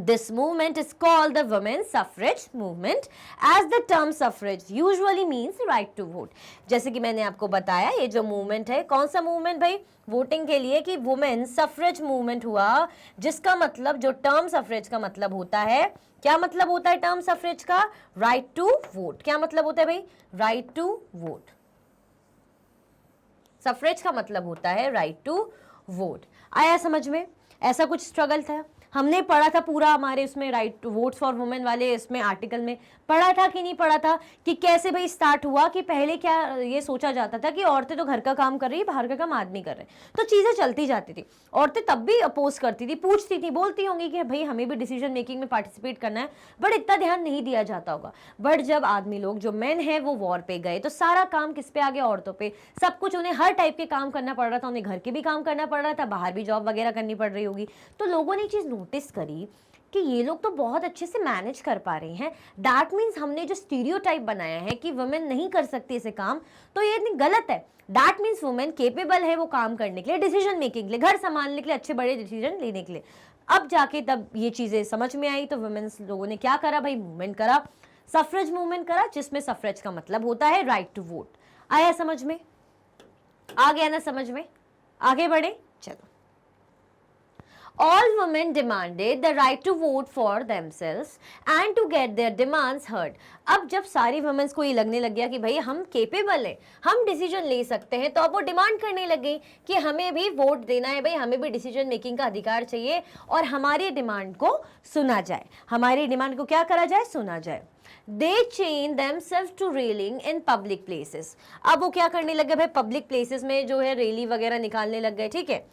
This movement is called the women's suffrage movement, as the term suffrage usually means right to vote। जैसे कि मैंने आपको बताया, ये जो मूवमेंट है, कौन सा मूवमेंट भाई, वोटिंग के लिए, कि वुमेन सफरेज मूवमेंट हुआ, जिसका मतलब, जो टर्म सफरेज का मतलब होता है, क्या मतलब होता है टर्म सफरेज का, राइट टू वोट। क्या मतलब होता है भाई, राइट टू वोट। सफरेज का मतलब होता है राइट टू वोट। आया समझ में? ऐसा कुछ स्ट्रगल था, हमने पढ़ा था पूरा, हमारे उसमें right to votes for women वाले इसमें आर्टिकल में पढ़ा था कि नहीं पढ़ा था, कि कैसे भाई स्टार्ट हुआ, कि पहले क्या ये सोचा जाता था कि औरतें तो घर का काम कर रही है, बाहर का काम आदमी कर रहे हैं, तो चीजें चलती जाती थी। औरतें तब भी अपोज करती थी, पूछती थी, बोलती होंगी कि भाई हमें भी डिसीजन मेकिंग में पार्टिसिपेट करना है, बट इतना ध्यान नहीं दिया जाता होगा। बट जब आदमी लोग, जो मेन है, वो वॉर पे गए, तो सारा काम किस पे आ गया, औरतों पे। सब कुछ उन्हें हर टाइप के काम करना पड़ रहा था, उन्हें घर के भी काम करना पड़ रहा था, बाहर भी जॉब वगैरह करनी पड़ रही होगी। तो लोगों ने चीज नोटिस करी कि ये लोग तो बहुत अच्छे से मैनेज कर पा रहे हैं, दैट मीन्स हमने जो स्टीरियोटाइप बनाया है कि वुमेन नहीं कर सकती ऐसे काम, तो ये इतनी गलत है। दैट मीन्स वुमेन केपेबल है वो काम करने के लिए, डिसीजन मेकिंग के लिए, घर संभालने के लिए, अच्छे बड़े डिसीजन लेने के लिए। अब जाके तब ये चीजें समझ में आई, तो वुमेन्स लोगों ने क्या करा भाई, मूवमेंट करा, सफरेज मूवमेंट करा, जिसमें सफरेज का मतलब होता है राइट टू वोट। आया समझ में? आ गया ना समझ में? आगे बढ़े, चलो। All women demanded the right to vote for themselves and to get their demands heard। अब जब सारी वुमेन्स को ये लगने लग गया कि भाई हम केपेबल हैं, हम डिसीजन ले सकते हैं, तो अब वो डिमांड करने लगे कि हमें भी वोट देना है भाई, हमें भी डिसीजन मेकिंग का अधिकार चाहिए, और हमारी डिमांड को सुना जाए, हमारी डिमांड को क्या करा जाए, सुना जाए। They chain themselves to railing in public places। अब वो क्या करने लगे भाई, पब्लिक प्लेसेस में जो है रैली वगैरह निकालने लग गए, ठीक है,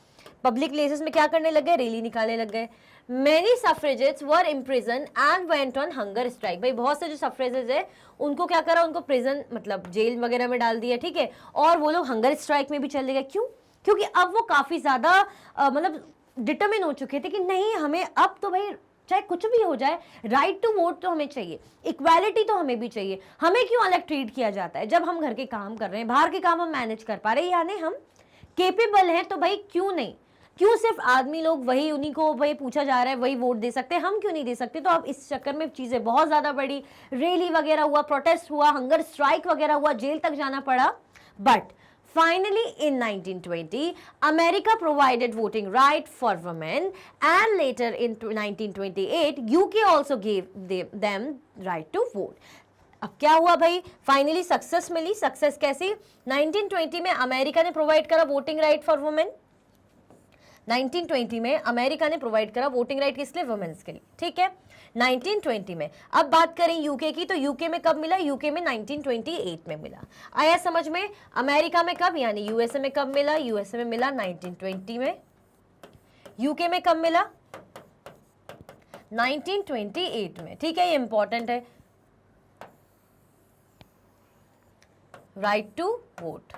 पब्लिक प्लेसेस में क्या करने लग गए, रैली निकालने लग गए। Many suffragettes were imprisoned and went on hunger strike। भाई बहुत से जो सफरेजेस है उनको क्या करा, उनको प्रिजन मतलब जेल वगैरह में डाल दिया, ठीक है, और वो लोग हंगर स्ट्राइक में भी चले गए। क्यों? क्योंकि अब वो काफी ज्यादा मतलब डिटरमिन हो चुके थे कि नहीं, हमें अब तो भाई चाहे कुछ भी हो जाए, राइट टू वोट तो हमें चाहिए, इक्वालिटी तो हमें भी चाहिए। हमें क्यों अलग ट्रीट किया जाता है, जब हम घर के काम कर रहे हैं, बाहर के काम हम मैनेज कर पा रहे हैं, यानी हम केपेबल हैं, तो भाई क्यों नहीं, क्यों सिर्फ आदमी लोग वही, उन्हीं को भाई पूछा जा रहा है, वही वोट दे सकते हैं, हम क्यों नहीं दे सकते। तो अब इस चक्कर में चीजें बहुत ज्यादा बढ़ी, रैली वगैरह हुआ, प्रोटेस्ट हुआ, हंगर स्ट्राइक वगैरह हुआ, जेल तक जाना पड़ा। But finally in 1920 America provided voting right for women, and later in 1928 UK also gave them right to vote। अब क्या हुआ भाई, फाइनली सक्सेस मिली। सक्सेस कैसी, 1920 में अमेरिका ने प्रोवाइड करा वोटिंग राइट फॉर वुमेन। 1920 में अमेरिका ने प्रोवाइड करा वोटिंग राइट किस लिए, वुमेन्स के लिए, ठीक है, 1920 में। अब बात करें यूके की, तो यूके में कब मिला, यूके में 1928 में मिला। आया समझ में? अमेरिका में कब, यानी यूएसए में कब मिला, यूएसए में मिला 1920 में। यूके में कब मिला, 1928 में, ठीक है, ये इंपॉर्टेंट है, राइट टू वोट।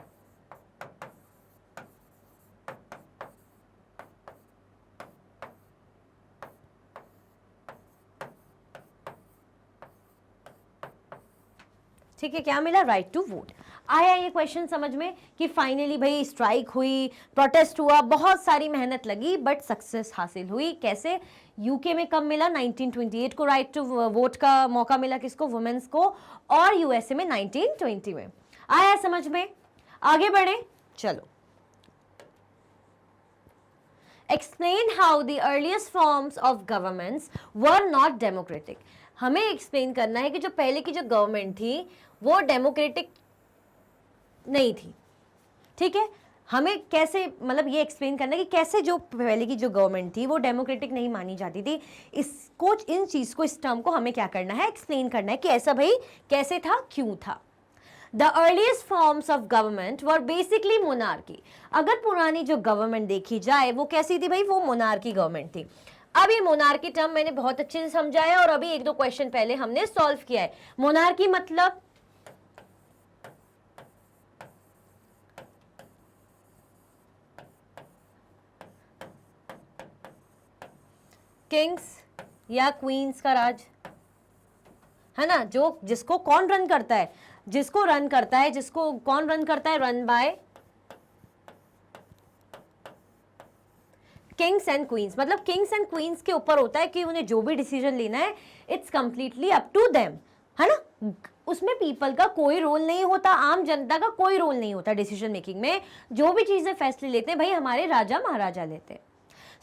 ठीक है, क्या मिला, राइट टू वोट। आया ये क्वेश्चन समझ में कि फाइनली भाई स्ट्राइक हुई, प्रोटेस्ट हुआ, बहुत सारी मेहनत लगी, बट सक्सेस हासिल हुई। कैसे? यूके में कब मिला, 1928 को राइट टू वोट का मौका मिला, किसको, वुमेन्स को, और यूएसए में 1920 में। आया समझ में? आगे बढ़े, चलो। Explain how the earliest forms of governments were not democratic। हमें एक्सप्लेन करना है कि जो पहले की जो गवर्नमेंट थी वो डेमोक्रेटिक नहीं थी, ठीक है। हमें कैसे, मतलब ये एक्सप्लेन करना है कि कैसे जो पहले की जो गवर्नमेंट थी वो डेमोक्रेटिक नहीं मानी जाती थी। इसको, इन चीज को, इस टर्म को हमें क्या करना है, एक्सप्लेन करना है कि ऐसा भाई कैसे था, क्यों था। The earliest forms of government were basically monarchy। अगर पुरानी जो गवर्नमेंट देखी जाए वो कैसी थी भाई, वो मोनार्की गवर्नमेंट थी। अब ये मोनार्की टर्म मैंने बहुत अच्छे से समझाया और अभी एक दो क्वेश्चन पहले हमने सॉल्व किया है। मोनार्की मतलब किंग्स या क्वींस का राज, है ना, जो जिसको कौन रन करता है, जिसको रन करता है, जिसको कौन रन करता है, run by Kings and queen's. मतलब किंग्स एंड क्वींस के ऊपर होता है कि उन्हें जो भी डिसीजन लेना है it's completely up to them, है ना। उसमें पीपल का कोई रोल नहीं होता, आम जनता का कोई रोल नहीं होता डिसीजन मेकिंग में। जो भी चीजें फैसले लेते हैं भाई हमारे राजा महाराजा लेते हैं।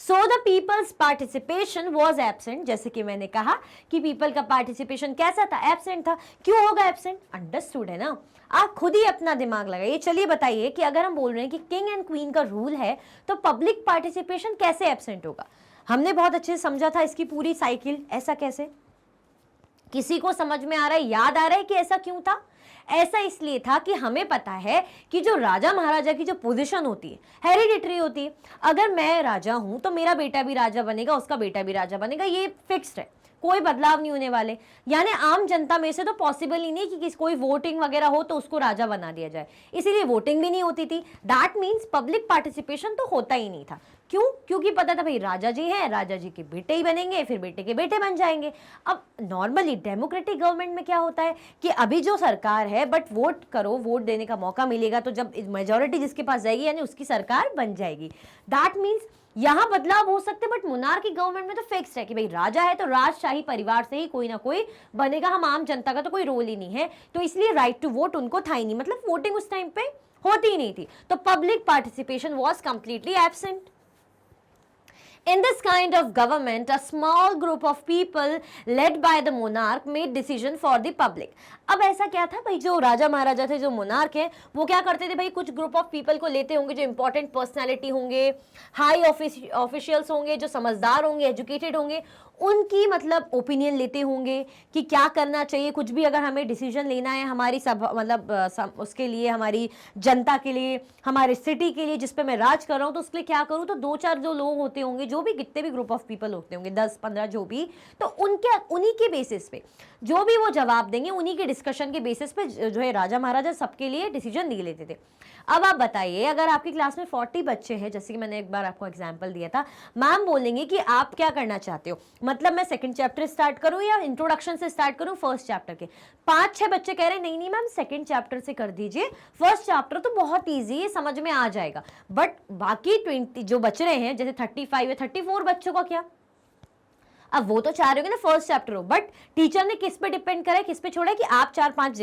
So the peoples participation was absent, जैसे कि मैंने कहा कि पीपल का पार्टिसिपेशन कैसा था, एबसेंट था। क्यों होगा एबसेंट, अंडरस्टूड है ना। आप खुद ही अपना दिमाग लगाइए। चलिए बताइए कि अगर हम बोल रहे हैं कि किंग एंड क्वीन का रूल है तो पब्लिक पार्टिसिपेशन कैसे एबसेंट होगा। हमने बहुत अच्छे से समझा था इसकी पूरी साइकिल, ऐसा कैसे, किसी को समझ में आ रहा है, याद आ रहा है कि ऐसा क्यों था। ऐसा इसलिए था कि हमें पता है कि जो राजा महाराजा की जो पोजीशन होती है हेरिडिटरी होती है। अगर मैं राजा हूं तो मेरा बेटा भी राजा बनेगा, उसका बेटा भी राजा बनेगा, ये फिक्स्ड है, कोई बदलाव नहीं होने वाले। यानी आम जनता में से तो पॉसिबल ही नहीं कि कोई वोटिंग वगैरह हो तो उसको राजा बना दिया जाए, इसीलिए वोटिंग भी नहीं होती थी। दैट मीन्स पब्लिक पार्टिसिपेशन तो होता ही नहीं था। क्यों, क्योंकि पता था भाई राजा जी हैं, राजा जी के बेटे ही बनेंगे, फिर बेटे के बेटे बन जाएंगे। अब नॉर्मली डेमोक्रेटिक गवर्नमेंट में क्या होता है कि अभी जो सरकार है बट वोट करो, वोट देने का मौका मिलेगा तो जब मेजोरिटी जिसके पास जाएगी यानी उसकी सरकार बन जाएगी। दैट मीन्स यहां बदलाव हो सकते हैं, बट मोनार्की गवर्नमेंट में तो फिक्स है कि भाई राजा है तो राजशाही परिवार से ही कोई ना कोई बनेगा, हम आम जनता का तो कोई रोल ही नहीं है। तो इसलिए राइट टू वोट उनको था ही नहीं, मतलब वोटिंग उस टाइम पे होती ही नहीं थी। तो public participation was completely absent. In this kind of government, a small group of people led by the monarch made decision for the public. अब ऐसा क्या था भाई, जो राजा महाराजा थे, जो मोनार्क है, वो क्या करते थे भाई, कुछ ग्रुप ऑफ पीपल को लेते होंगे जो इंपॉर्टेंट पर्सनालिटी होंगे, हाई ऑफिशियल्स होंगे, जो समझदार होंगे, एजुकेटेड होंगे, उनकी मतलब ओपिनियन लेते होंगे कि क्या करना चाहिए। कुछ भी अगर हमें डिसीजन लेना है हमारी सब मतलब उसके लिए, हमारी जनता के लिए, हमारे सिटी के लिए जिस पे मैं राज कर रहा हूँ, तो उसके लिए क्या करूँ। तो दो चार जो लोग होते होंगे, जो भी कितने भी ग्रुप ऑफ पीपल होते होंगे, 10-15 जो भी, तो उन्हीं के बेसिस पे जो भी वो जवाब देंगे, उन्हीं के डिस्कशन के बेसिस पे जो है राजा महाराजा सबके लिए डिसीजन ले लेते थे। अब आप बताइए, अगर आपकी क्लास में 40 बच्चे हैं, जैसे कि मैंने एक बार आपको एग्जांपल दिया था, मैम बोलेंगे कि आप क्या करना चाहते हो, मतलब मैं सेकंड चैप्टर स्टार्ट करूं या इंट्रोडक्शन से स्टार्ट करूं फर्स्ट चैप्टर के। 5-6 बच्चे कह रहे हैं नहीं नहीं मैम सेकंड चैप्टर से कर दीजिए, फर्स्ट चैप्टर तो बहुत ईजी है, समझ में आ जाएगा। बट बाकी 20 जो बच रहे हैं, जैसे 35 या 34 बच्चों का क्या, अब वो तो चाह रहे हो ना फर्स्ट चैप्टर हो, बट टीचर ने किस पे डिपेंड करा है, किस पे छोड़ा है कि आप 4-5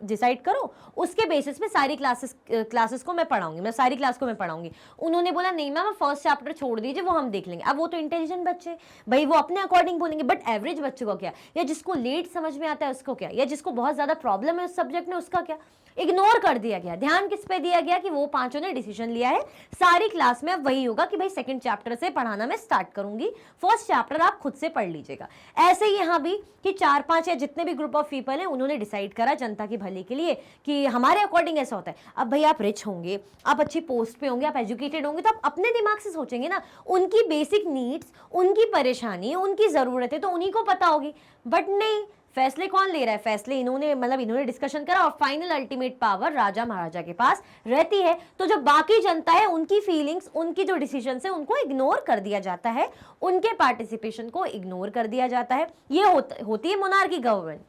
डिसाइड करो, उसके बेसिस पे सारी क्लासेस को मैं पढ़ाऊंगी, मैं सारी क्लास को मैं पढ़ाऊंगी। उन्होंने बोला नहीं मैम फर्स्ट चैप्टर छोड़ दीजिए, वो हम देख लेंगे। अब वो तो इंटेलिजेंट बच्चे भाई, वो अपने अकॉर्डिंग बोलेंगे, बट एवरेज बच्चे को क्या, या जिसको लेट समझ में आता है उसको क्या, या जिसको बहुत ज्यादा प्रॉब्लम है उस सब्जेक्ट में उसका क्या, इग्नोर कर दिया गया। ध्यान किस पे दिया गया कि वो पांचों ने डिसीजन लिया है, सारी क्लास में अब वही होगा कि भाई सेकंड चैप्टर से पढ़ाना मैं स्टार्ट करूंगी, फर्स्ट चैप्टर आप खुद से पढ़ लीजिएगा। ऐसे ही यहाँ भी कि 4-5 या जितने भी ग्रुप ऑफ पीपल हैं उन्होंने डिसाइड करा जनता के भले के लिए कि हमारे अकॉर्डिंग ऐसा होता है। अब भाई आप रिच होंगे, आप अच्छी पोस्ट पे होंगे, आप एजुकेटेड होंगे, तो आप अपने दिमाग से सोचेंगे ना, उनकी बेसिक नीड्स, उनकी परेशानी, उनकी जरूरत है तो उन्हीं को पता होगी। बट नहीं, फैसले कौन ले रहा है, फैसले इन्होंने डिस्कशन करा और फाइनल अल्टीमेट पावर राजा महाराजा के पास रहती है। तो जो बाकी जनता है उनकी फीलिंग्स, उनकी जो डिसीजन है उनको इग्नोर कर दिया जाता है, उनके पार्टिसिपेशन को इग्नोर कर दिया जाता है। ये होती है monarchy government.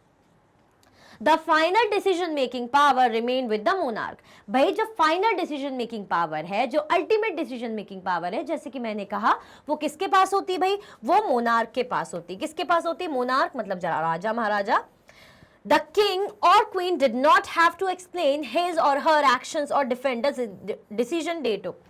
The final decision making power remain with the monarch। भाई जो फाइनल डिसीजन मेकिंग पावर है, जो अल्टीमेट डिसीजन मेकिंग पावर है, जैसे कि मैंने कहा, वो किसके पास होती है भाई, वो मोनार्क के पास होती है। किसके पास होती है, मोनार्क मतलब राजा महाराजा। The king or queen did not have to explain his or her actions or defend the decision they took।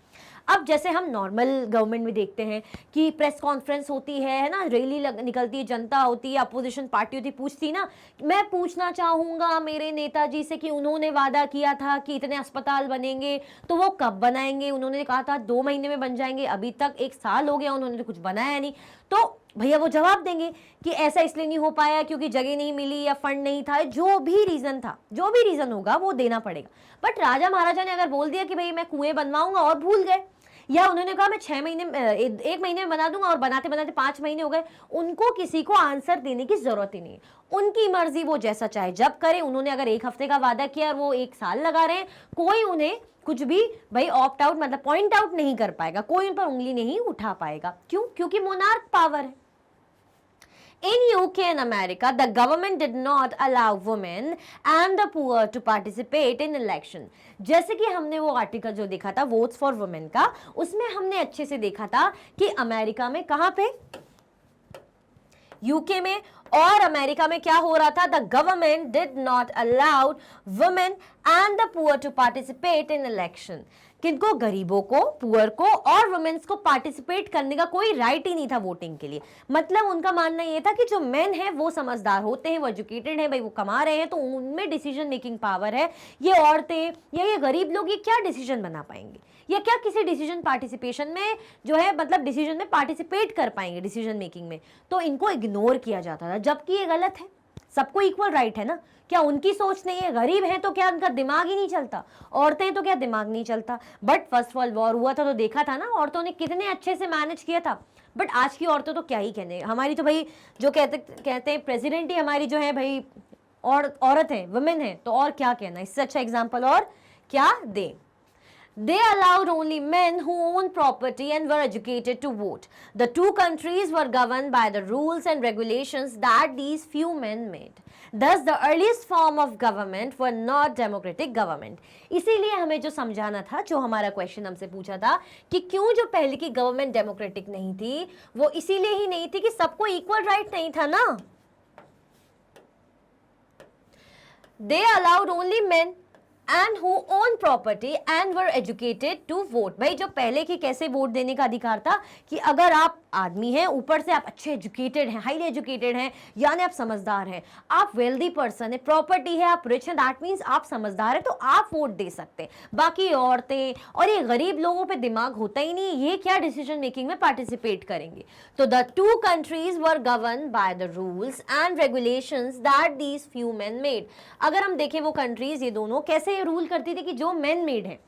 अब जैसे हम नॉर्मल गवर्नमेंट में देखते हैं कि प्रेस कॉन्फ्रेंस होती है ना, रैली निकलती है, जनता होती है, अपोजिशन पार्टी होती है, पूछती ना, मैं पूछना चाहूँगा मेरे नेताजी से कि उन्होंने वादा किया था कि इतने अस्पताल बनेंगे, तो वो कब बनाएंगे। उन्होंने कहा था 2 महीने में बन जाएंगे, अभी तक 1 साल हो गया, उन्होंने तो कुछ बनाया नहीं। तो भैया वो जवाब देंगे कि ऐसा इसलिए नहीं हो पाया क्योंकि जगह नहीं मिली या फंड नहीं था, जो भी रीजन था, जो भी रीजन होगा वो देना पड़ेगा। बट राजा महाराजा ने अगर बोल दिया कि भाई मैं कुएं बनवाऊंगा और भूल गए, या उन्होंने कहा मैं 1 महीने में बना दूंगा और बनाते बनाते 5 महीने हो गए, उनको किसी को आंसर देने की जरूरत ही नहीं है। उनकी मर्जी, वो जैसा चाहे जब करे। उन्होंने अगर 1 हफ्ते का वादा किया और वो 1 साल लगा रहे हैं, कोई उन्हें कुछ भी भाई ऑप्ट आउट मतलब पॉइंट आउट नहीं कर पाएगा, कोई उन पर उंगली नहीं उठा पाएगा। क्यों? क्योंकि मोनार्क पावर है। In UK and America, the government did not allow women and the poor to participate in election. जैसे कि हमने वो आर्टिकल जो देखा था वोट्स फॉर वुमेन का, उसमें हमने अच्छे से देखा था कि अमेरिका में कहां पे, यूके में और अमेरिका में क्या हो रहा था, the government did not allowed women and the poor to participate in election. किनको? गरीबों को, पुअर को और वुमेन्स को पार्टिसिपेट करने का कोई राइट ही नहीं था वोटिंग के लिए। मतलब उनका मानना ये था कि जो मेन है वो समझदार होते हैं, वो एजुकेटेड हैं, भाई वो कमा रहे हैं, तो उनमें डिसीजन मेकिंग पावर है। ये औरतें या ये गरीब लोग ये क्या डिसीजन बना पाएंगे, या क्या किसी डिसीजन पार्टिसिपेशन में जो है मतलब डिसीजन में पार्टिसिपेट कर पाएंगे डिसीजन मेकिंग में। तो इनको इग्नोर किया जाता था, जबकि ये गलत है। सबको इक्वल राइट है ना। क्या उनकी सोच नहीं है? गरीब हैं तो क्या उनका दिमाग ही नहीं चलता? औरतें हैं तो क्या दिमाग नहीं चलता? बट फर्स्ट वर्ल्ड वॉर हुआ था तो देखा था ना औरतों ने कितने अच्छे से मैनेज किया था। बट आज की औरतों तो क्या ही कहने, हमारी तो भाई जो कहते हैं प्रेसिडेंट ही हमारी जो है भाई औरत है, वुमेन है, तो और क्या कहना, इससे अच्छा एग्जाम्पल और क्या दे। They allowed only men who owned property and were educated to vote. The two countries were governed by the rules and regulations that these few men made. Thus, the earliest form of government were not democratic government. इसीलिए हमें जो समझाना था, जो हमारा क्वेश्चन हमसे पूछा था कि क्यों जो पहले की गवर्नमेंट डेमोक्रेटिक नहीं थी, वो इसीलिए ही नहीं थी कि सबको इक्वल राइट नहीं था ना। They allowed only men and who own property and were educated to vote. भाई जो पहले की कैसे वोट देने का अधिकार था कि अगर आप आदमी हैं, ऊपर से आप अच्छे एजुकेटेड हैं, हाईली एजुकेटेड हैं, यानी आप समझदार हैं, आप वेल्दी पर्सन है, प्रॉपर्टी है, आप रिच हैं, दैट मीन्स आप समझदार हैं, तो आप वोट दे सकते हैं। बाकी औरतें और ये गरीब लोगों पे दिमाग होता ही नहीं, ये क्या डिसीजन मेकिंग में पार्टिसिपेट करेंगे। तो the two countries were govern by the rules and regulations that these few main made. अगर हम देखें वो कंट्रीज, ये दोनों कैसे रूल करती थी कि जो मेन मेड है।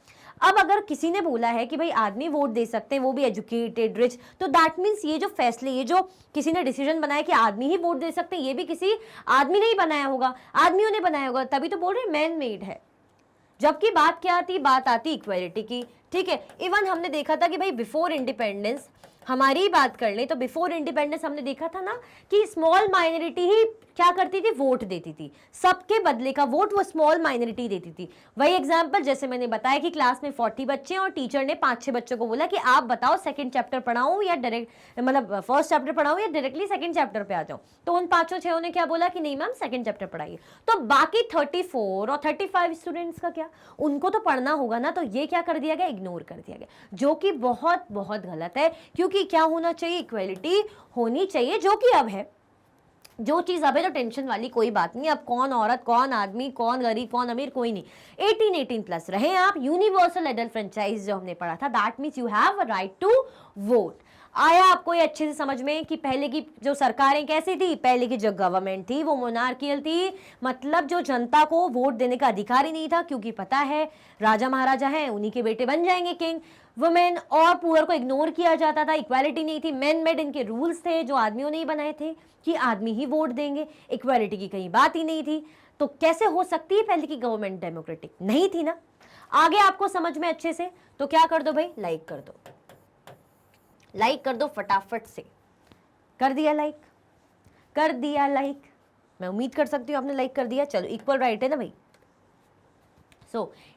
अब अगर किसी ने बोला है कि भाई आदमी वोट दे सकते हैं, वो भी एजुकेटेड रिच, तो दैट मीन्स ये जो फैसले, ये जो किसी ने डिसीजन बनाया कि आदमी ही वोट दे सकते हैं, ये भी किसी आदमी ने ही बनाया होगा, आदमियों ने बनाया होगा, तभी तो बोल रहे मैन मेड है। जबकि बात क्या आती, बात आती इक्वालिटी की। ठीक है, इवन हमने देखा था कि भाई बिफोर इंडिपेंडेंस, हमारी बात कर लें तो बिफोर इंडिपेंडेंस हमने देखा था ना कि स्मॉल माइनॉरिटी ही क्या करती थी, वोट देती थी। सबके बदले का वोट वो स्मॉल माइनॉरिटी देती थी। वही एग्जांपल जैसे मैंने बताया कि क्लास में 40 बच्चे हैं और टीचर ने 5-6 बच्चों को बोला कि आप बताओ सेकंड चैप्टर पढ़ाऊं या डायरेक्ट मतलब फर्स्ट चैप्टर पढ़ाऊं या डायरेक्टली सेकंड चैप्टर पे आ जाऊं। तो उन 5-6 ने क्या बोला कि नहीं मैम सेकंड चैप्टर पढ़ाइए। तो बाकी 34 और 35 स्टूडेंट्स का क्या, उनको तो पढ़ना होगा ना। तो ये क्या कर दिया गया, इग्नोर कर दिया गया, जो कि बहुत बहुत गलत है। क्योंकि क्या होना चाहिए, इक्वालिटी होनी चाहिए, जो कि अब है। जो चीज अब है तो टेंशन वाली कोई बात नहीं। अब कौन औरत, कौन आदमी, कौन गरीब, कौन अमीर, कोई नहीं। 18 प्लस रहे आप। यूनिवर्सल एडल्ट फ्रेंचाइज जो हमने पढ़ा था, that means you have a right to vote. आया आपको ये अच्छे से समझ में कि पहले की जो सरकारें कैसी थी, पहले की जो गवर्नमेंट थी वो मोनार्कियल थी। मतलब जो जनता को वोट देने का अधिकार ही नहीं था, क्योंकि पता है राजा महाराजा हैं, उन्हीं के बेटे बन जाएंगे किंग। वुमेन और पुअर को इग्नोर किया जाता था, इक्वालिटी नहीं थी, मेन मेड इनके रूल्स थे जो आदमियों ने ही बनाए थे कि आदमी ही वोट देंगे। इक्वालिटी की कहीं बात ही नहीं थी। तो कैसे हो सकती है पहले की गवर्नमेंट डेमोक्रेटिक? नहीं थी ना। आगे आपको समझ में अच्छे से, तो क्या कर दो भाई, लाइक कर दो, लाइक कर दो फटाफट से। कर दिया लाइक, कर दिया लाइक, मैं उम्मीद कर सकती हूँ आपने लाइक कर दिया। चलो इक्वल राइट है ना भाई।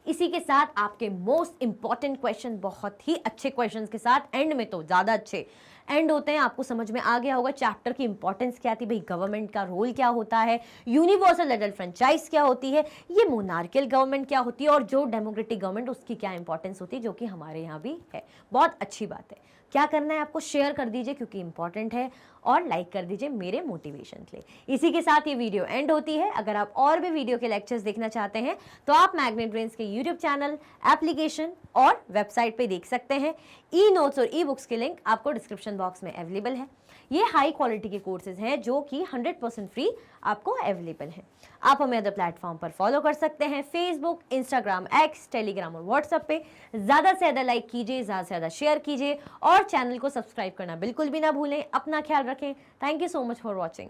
इसी के साथ आपके मोस्ट इंपॉर्टेंट क्वेश्चन, बहुत ही अच्छे क्वेश्चंस के साथ, एंड में तो ज्यादा अच्छे एंड होते हैं। आपको समझ में आ गया होगा चैप्टर की इंपॉर्टेंस क्या थी, भाई गवर्नमेंट का रोल क्या होता है, यूनिवर्सल एडल्ट फ्रेंचाइज क्या होती है, ये मोनार्कियल गवर्नमेंट क्या होती है, और जो डेमोक्रेटिक गवर्नमेंट उसकी क्या इंपॉर्टेंस होती है, जो कि हमारे यहाँ भी है। बहुत अच्छी बात है। क्या करना है आपको, शेयर कर दीजिए क्योंकि इंपॉर्टेंट है। और लाइक कर दीजिए मेरे मोटिवेशन के लिए। इसी के साथ ये वीडियो एंड होती है। अगर आप और भी वीडियो के लेक्चर्स देखना चाहते हैं तो आप मैग्नेट ब्रेन्स के यूट्यूब चैनल, एप्लीकेशन और वेबसाइट पे देख सकते हैं। ई नोट्स और ई बुक्स के लिंक आपको डिस्क्रिप्शन बॉक्स में अवेलेबल है। ये हाई क्वालिटी के कोर्सेज हैं जो कि 100% फ्री आपको अवेलेबल हैं। आप हमें अदर प्लेटफॉर्म पर फॉलो कर सकते हैं, फेसबुक, इंस्टाग्राम, एक्स, टेलीग्राम और व्हाट्सएप पे। ज़्यादा से ज़्यादा लाइक कीजिए, ज़्यादा से ज़्यादा शेयर कीजिए और चैनल को सब्सक्राइब करना बिल्कुल भी ना भूलें। अपना ख्याल रखें। Thank you so much for watching.